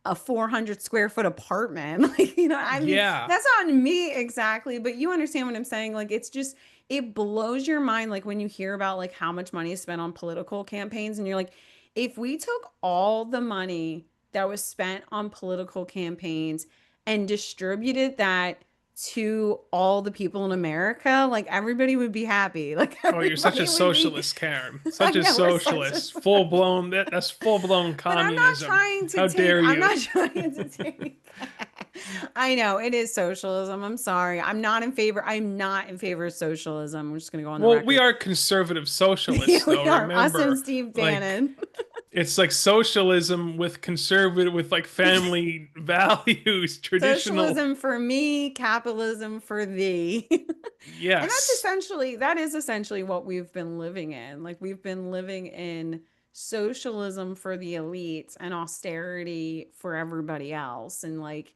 a 400 square foot apartment. Like, I mean, Yeah. that's not me exactly, but you understand what I'm saying. Like, it's just, it blows your mind. Like, when you hear about like how much money is spent on political campaigns, and you're like, if we took all the money that was spent on political campaigns and distributed that to all the people in America, like everybody would be happy. Like Oh, you're such a everybody would be, socialist, Karen. I Such a know we're such a, socialist. Full blown. That's full blown but I'm not communism. trying to How take, dare I'm you? not trying to take. I know it is socialism. I'm sorry. I'm not in favor of socialism. I'm just going to go on the Well, we record. are conservative Yeah, socialists, we though. are. Us and Remember, Steve like Bannon. it's like socialism with conservative, with like family values, traditional. Socialism for me, capitalism for thee. And Yes. that is essentially what we've been living in. Like we've been living in socialism for the elites and austerity for everybody else. And like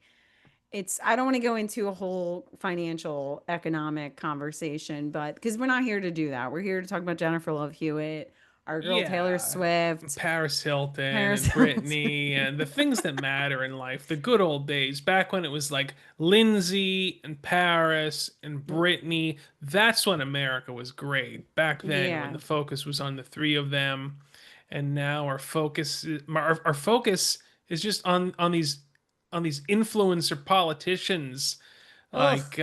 I don't want to go into a whole financial economic conversation, but because we're not here to do that. We're here to talk about Jennifer Love Hewitt, our girl Taylor Yeah. Swift, Paris Hilton Paris and Hilton. Brittany and the things that matter in life, the good old days, back when it was like Lindsay and Paris and Brittany. That's when America was great. Back then, when Yeah. the focus was on the three of them, and now our focus is just on these influencer politicians. Ugh. Like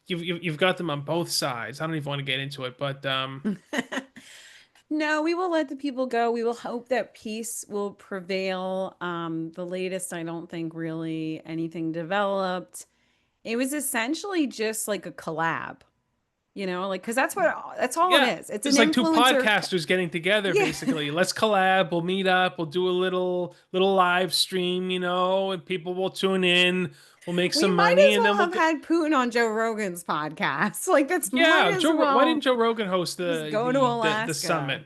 you've got them on both sides. I don't even want to get into it, but No, we will let the people go. We will hope that peace will prevail. The latest, I don't think really anything developed. It was essentially just like a collab, like because that's all it yeah, is. It's an it's like two influencer. podcasters getting together Yeah. basically. Let's collab, we'll meet up, we'll do a little live stream, and people will tune in, we'll make We some might money as and well then we'll have get had Putin on Joe Rogan's podcast. Like that's might yeah, as Why didn't well Joe Rogan host just the go to the the, the Alaska. summit?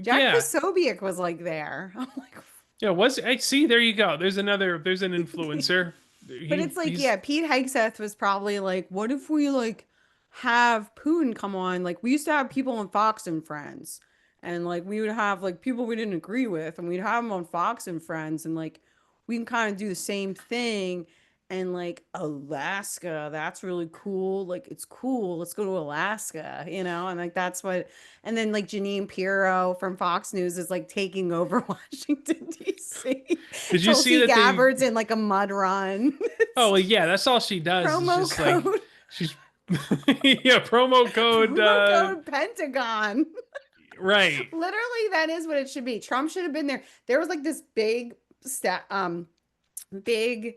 Jack Yeah. Posobiec was like there. I'm like, Yeah, was I see there you go. There's an influencer. but He it's like, he's yeah, Pete Hegseth was probably like, what if we like have Putin come on. Like we used to have people on Fox and Friends, and like we would have like people we didn't agree with, and we'd have them on Fox and Friends, and like we can kind of do the same thing. And like Alaska, that's really cool. Like it's cool. Let's go to Alaska, you know? And like that's what, and then like Janine Pirro from Fox News is like taking over Washington, D.C. Did you see Tulsi that they? Gabbard's in like a mud run. Oh It's well, yeah, that's all she does. Is promo just like code, she's yeah, promo code. promo code Pentagon. Right. Literally, that is what it should be. Trump should have been there. There was like this big big,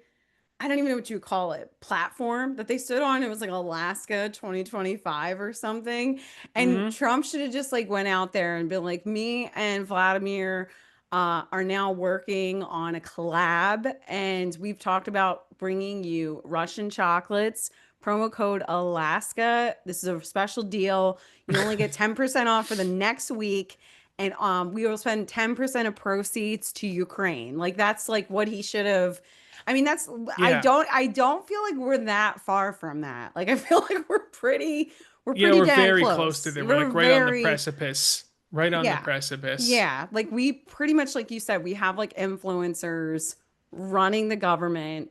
I don't even know what you would call it, platform that they stood on. It was like Alaska 2025 or something. And Hmm. Trump should have just like went out there and been like, me and Vladimir are now working on a collab, and we've talked about bringing you Russian chocolates. Promo code Alaska. This is a special deal. You only get 10% off for the next week. And we will spend 10% of proceeds to Ukraine. Like that's like what he should have. I mean, that's Yeah. I don't feel like we're that far from that. Like I feel like we're Yeah, pretty we're dang very close to close. there. We're We're like right on the very, precipice. Right on the yeah. precipice. Yeah. Like we pretty much, like you said, we have like influencers running the government.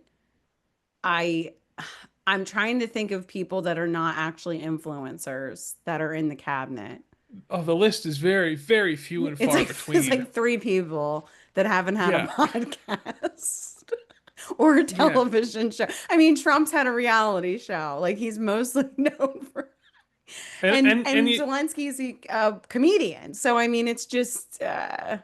I I'm trying to think of people that are not actually influencers that are in the cabinet. Oh, the list is very, very few and It's far like it's between. like three people that haven't had a Yeah. podcast or a Yeah. television show. I mean, Trump's had a reality show. Like he's mostly known for, And and and and and you Zelensky's a comedian. So I mean, it's just and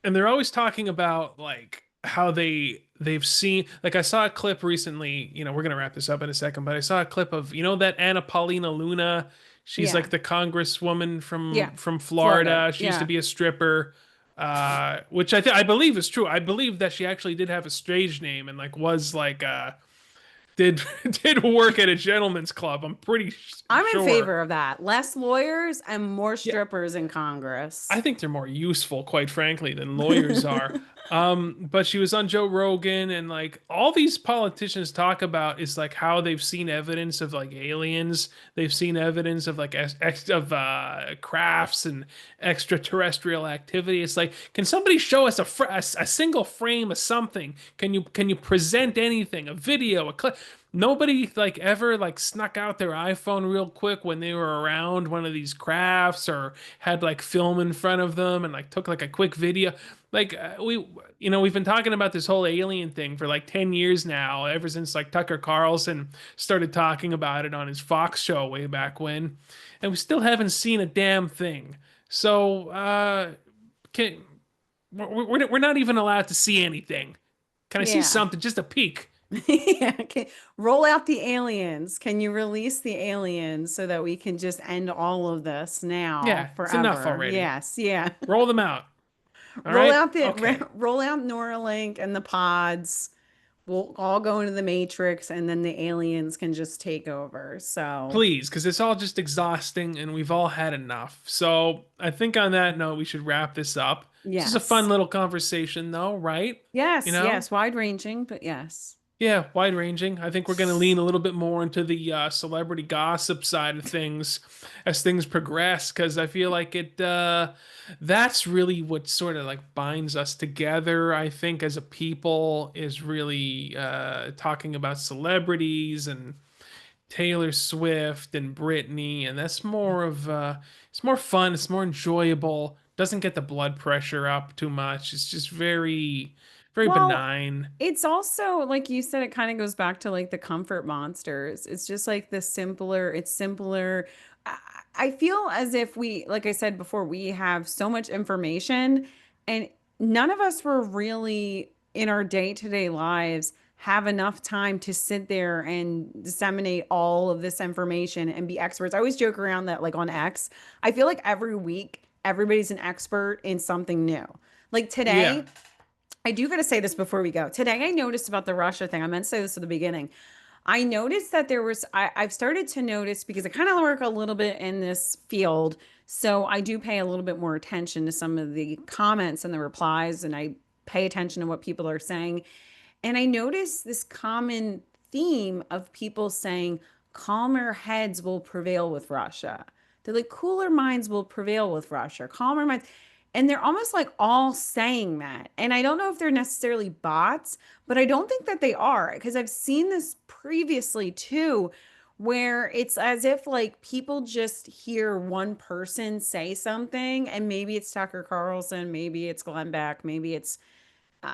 they're always talking about like how they've seen like I saw a clip recently, we're gonna wrap this up in a second, but I saw a clip of that Anna Paulina Luna. She's yeah, like the congresswoman yeah, from Florida, Florida. She used to yeah. be a stripper, which I believe is true. I believe that she actually did have a stage name and like was like did did work at a gentleman's club. I'm pretty I'm in sure. favor of that. Less lawyers and more Yeah, strippers in Congress. I think they're more useful, quite frankly, than lawyers are. But she was on Joe Rogan, and like all these politicians talk about is like how they've seen evidence of like aliens. They've seen evidence of like crafts and extraterrestrial activity. It's like, can somebody show us a single frame of something? Can you present anything? A video, a clip? Nobody like ever like snuck out their iPhone real quick when they were around one of these crafts or had like film in front of them and like took like a quick video. Like we've been talking about this whole alien thing for like 10 years now, ever since like Tucker Carlson started talking about it on his Fox show way back when, and we still haven't seen a damn thing. So can we're not even allowed to see anything. Can I see Yeah. something? Just a peek. Yeah, okay. Roll out the aliens. Can you release the aliens so that we can just end all of this now Yeah, it's enough forever? already. Yes, yeah. Roll them out. All Roll right? out the Okay. roll out Neuralink and the pods. We'll all go into the Matrix, and then the aliens can just take over. So, Please, because it's all just exhausting and we've all had enough. So I think on that note, we should wrap this up. This is a fun yes. little conversation, though, right? You Yes, know? yes, wide ranging, but yes. Yeah, wide ranging. I think we're going to lean a little bit more into the celebrity gossip side of things as things progress, because I feel like that's really what sort of like binds us together, I think, as a people, is really talking about celebrities and Taylor Swift and Britney, and that's more of it's more fun, it's more enjoyable, doesn't get the blood pressure up too much. It's just very, very Well, benign. it's also like you said, it kind of goes back to like the comfort monsters. It's just like the simpler, it's simpler. I, I feel as if we, like I said before, we have so much information, and none of us were really in our day-to-day lives have enough time to sit there and disseminate all of this information and be experts. I always joke around that like on X, I feel like every week everybody's an expert in something new. Like Yeah. today, I do got to say this before we go. Today, I noticed about the Russia thing. I meant to say this at the beginning. I noticed that I've started to notice because I kind of work a little bit in this field. So I do pay a little bit more attention to some of the comments and the replies, and I pay attention to what people are saying. And I noticed this common theme of people saying calmer heads will prevail with Russia. They're like cooler minds will prevail with Russia, calmer minds. And they're almost like all saying that. And I don't know if they're necessarily bots, but I don't think that they are because I've seen this previously too, where it's as if like people just hear one person say something, and maybe it's Tucker Carlson, maybe it's Glenn Beck, maybe it's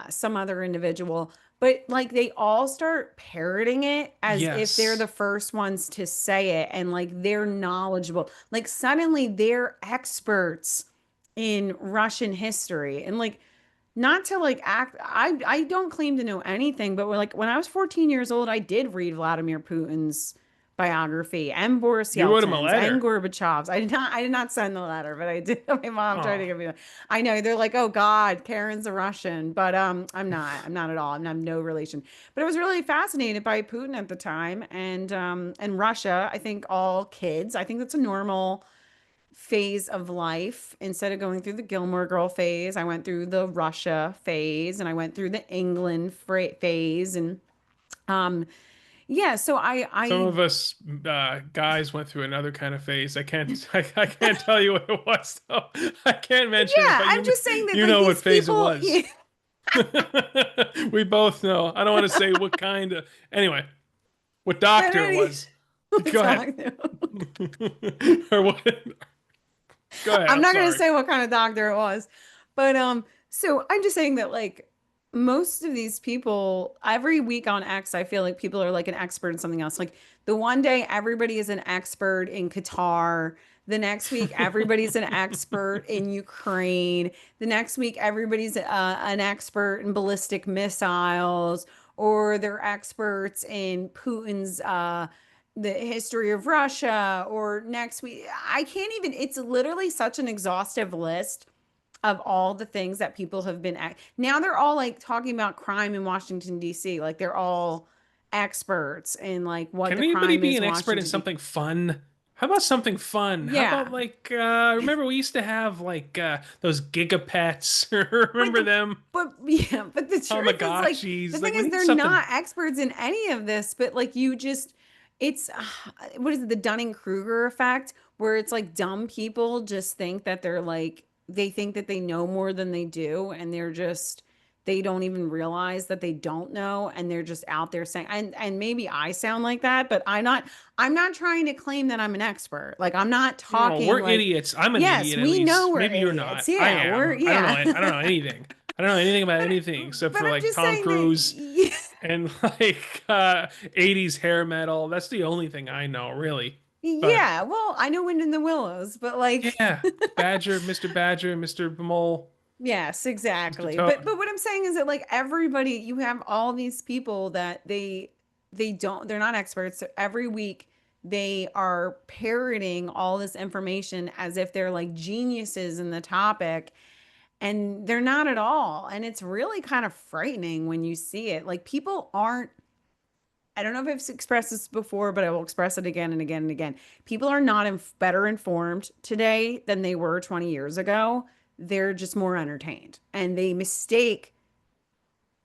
some other individual, but like they all start parroting it as if they're Yes. the first ones to say it and like they're knowledgeable. Like suddenly they're experts in Russian history. And like not to like act I don't claim to know anything, but like when I was 14 years old, I did read Vladimir Putin's biography and Boris You wrote him a Yeltsin's and letter. Gorbachev's. I did not send the letter, but I did. My mom tried to Oh, give me. I know they're like, oh God, Karen's a Russian, but I'm not. I'm not at all. I'm no relation. But I was really fascinated by Putin at the time and Russia. I think all kids. I think that's a normal phase of life. Instead of going through the Gilmore Girl phase, I went through the Russia phase and I went through the England phase and um yeah, so some I of us guys went through another kind of phase. I can't tell you what it was though. I can't mention it, yeah, but I'm just saying that you like know what these phase it people was. yeah, We both know. I don't want to say what kind of. Anyway, what but doctor it anyway, was. let's Go ahead. talk Or what? Go ahead. I'm I'm not going to sorry. say what kind of doctor it was, but so I'm just saying that like most of these people every week on X, I feel like people are like an expert in something else. Like the one day everybody is an expert in Qatar, the next week everybody's an expert in Ukraine, the next week everybody's an expert in ballistic missiles, or they're experts in Putin's the history of Russia, or next week. I can't even, it's literally such an exhaustive list of all the things that people have been at. Now they're all like talking about crime in Washington, D.C. Like they're all experts in like what Can the anybody crime be is an in expert in Washington, D.C. something fun? How about something fun? How Yeah. about like remember we used to have like those gigapets. But Remember them? yeah, but the truth is like the Tamagotchis. thing Like we is need they're something. not experts in any of this, but like you just it's what is it, the Dunning-Kruger effect, where it's like dumb people just think that they're like they think that they know more than they do, and they're just they don't even realize that they don't know, and they're just out there saying, and maybe I sound like that, but I'm not trying to claim that I'm an expert. Like I'm not No, we're talking like idiots. I'm an yes, idiot at we know least. we're Maybe you're idiots. not. I Yeah, we're am. yeah. I don't know anything. I don't know anything about But anything except but for I'm like just Tom saying Cruise that and like 80s hair metal. That's the only thing I know, really. But yeah, well, I know Wind in the Willows, but like yeah, Badger, Mr. Mole, yes, Mr. exactly. But Toad. what I'm saying is that like everybody, you have all these people that they're not experts. So every week they are parroting all this information as if they're like geniuses in the topic, and they're not at all. And it's really kind of frightening when you see it. Like people aren't I don't know if I've expressed this before, but I will express it again and again and again. People are not better informed today than they were 20 years ago. They're just more entertained and they mistake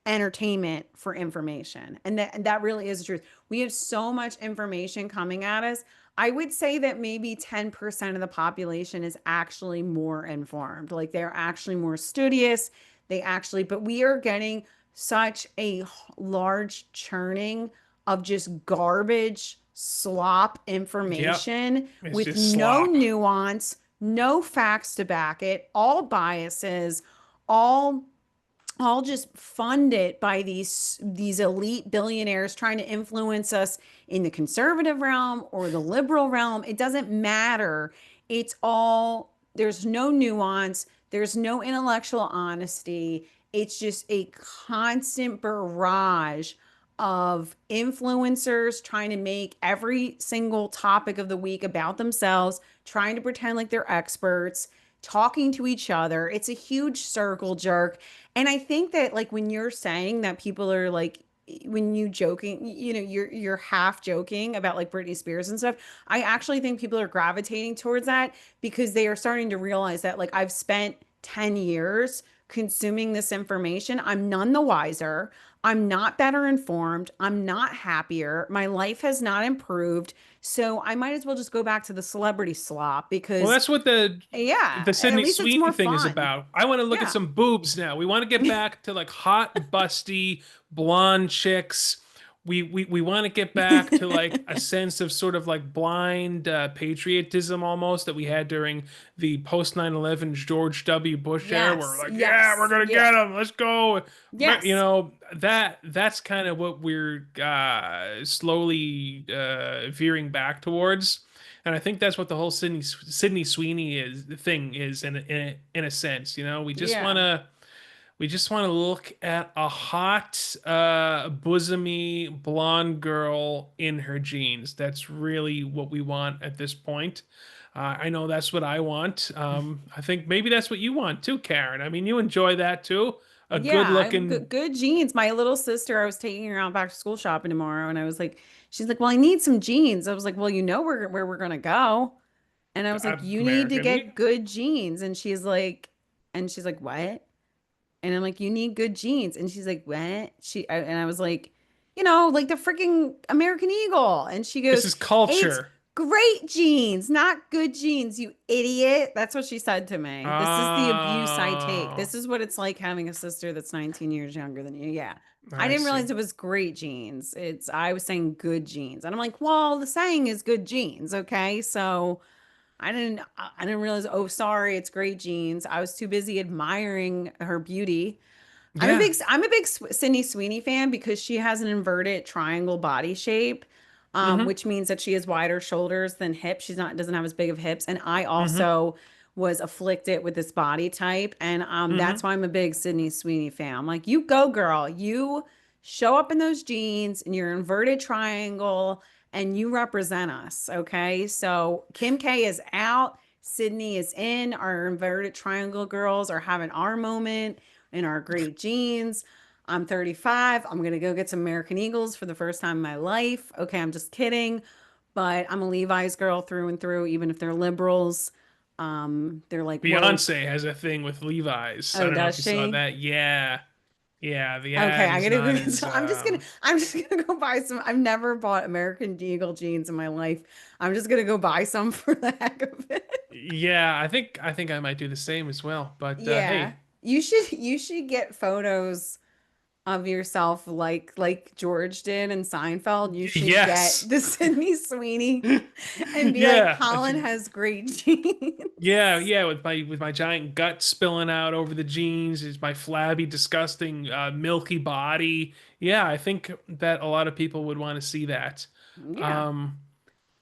entertainment for information. And that really is the truth. We have so much information coming at us. I would say that maybe 10% of the population is actually more informed. Like they're actually more studious. But we are getting such a large churning of just garbage slop Yep, information it's with just no slop. nuance, no facts to back it, all biases, all all just funded by these elite billionaires trying to influence us in the conservative realm or the liberal realm. It doesn't matter. It's all there's no nuance, there's no intellectual honesty. It's just a constant barrage of influencers trying to make every single topic of the week about themselves, trying to pretend like they're experts, talking to each other. It's a huge circle jerk. And I think that like when you're saying that people are like when you joking, you're half joking about like Britney Spears and stuff. I actually think people are gravitating towards that because they are starting to realize that like I've spent 10 years consuming this information. I'm none the wiser. I'm not better informed. I'm not happier. My life has not improved. So I might as well just go back to the celebrity slop Well, because, that's what the yeah, at Sydney least it's more Sweeney thing is fun. about. I want to look at Yeah. some boobs now. We want to get back to like hot, busty, blonde chicks. We want to get back to like a sense of sort of like blind patriotism almost that we had during the post 9/11 George W. Bush era, where we're Yes. like, yeah, we're Yes. gonna Yeah. get them. Let's go. You Yes. know, that's kind of what we're slowly veering back towards. And I think that's what the whole Sydney Sweeney is thing is in a sense, you know. Yeah. We just want to look at a hot bosomy blonde girl in her jeans. That's really what we want at this point. I know that's what I want. I think maybe that's what you want too, Karen. I mean, you enjoy that too. A good Yeah, looking. good jeans. My little sister, I was taking her out back to school shopping tomorrow, and I was like, she's like, "Well, I need some jeans." I was like, "Well, you know where we're gonna go." And I was like, "You need to American get Eagle. good jeans." And she's like, "What?" And I'm like, "You need good jeans." And she's like, "What?" And I was like, like the freaking American Eagle. And she This goes, is "It's culture. great jeans, not good jeans, you idiot." That's what she said to me. This is the abuse I take. Oh, This is what it's like having a sister that's 19 years younger than you. Yeah. I I didn't see. realize it was great jeans. I was saying good jeans. And I'm like, "Well, the saying is good jeans, okay?" So I didn't realize, "Oh, sorry, it's great jeans." I was too busy admiring her beauty. Yeah. I'm a big Sydney Sweeney fan because she has an inverted triangle body shape, Mm-hmm. which means that she has wider shoulders than hips. She's not doesn't have as big of hips. And I Mm-hmm. also was afflicted with this body type, and that's Mm-hmm. why I'm a big Sydney Sweeney fan. I'm like, you go, girl. You show up in those jeans in your inverted triangle, and you represent us. Okay, so Kim K is out. Sydney is in. Our inverted triangle girls are having our moment in our great jeans. I'm 35. I'm going to go get some American Eagles for the first time in my life. Okay, I'm just kidding, but I'm a Levi's girl through and through, even if they're liberals. They're like woke. Beyonce has a thing with Levi's. I Oh, don't know does if you saw she? that. Yeah. Yeah, the Okay, ad I is gotta not go. as So I'm just gonna go buy some. I've never bought American Eagle jeans in my life. I'm just gonna go buy some for the heck of it. yeah, I think I might do the same as well. But Yeah, hey, you should get photos of yourself like George did in Seinfeld. You should get yes. the Sydney Sweeney and be like, Yeah. Colin has great genes. Yeah, yeah, with my giant gut spilling out over the jeans, is my flabby, disgusting, milky body. Yeah, I think that a lot of people would want to see that. Yeah. Um,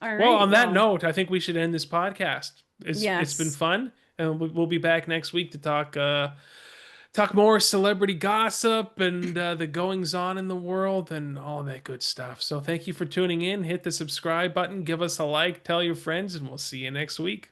All well, right. on that Well, it's I think we should end this podcast. It's been yes. fun, and we'll be back next week to talk more celebrity gossip and the goings on in the world and all that good stuff. So thank you for tuning in. Hit the subscribe button, give us a like, tell your friends, and we'll see you next week.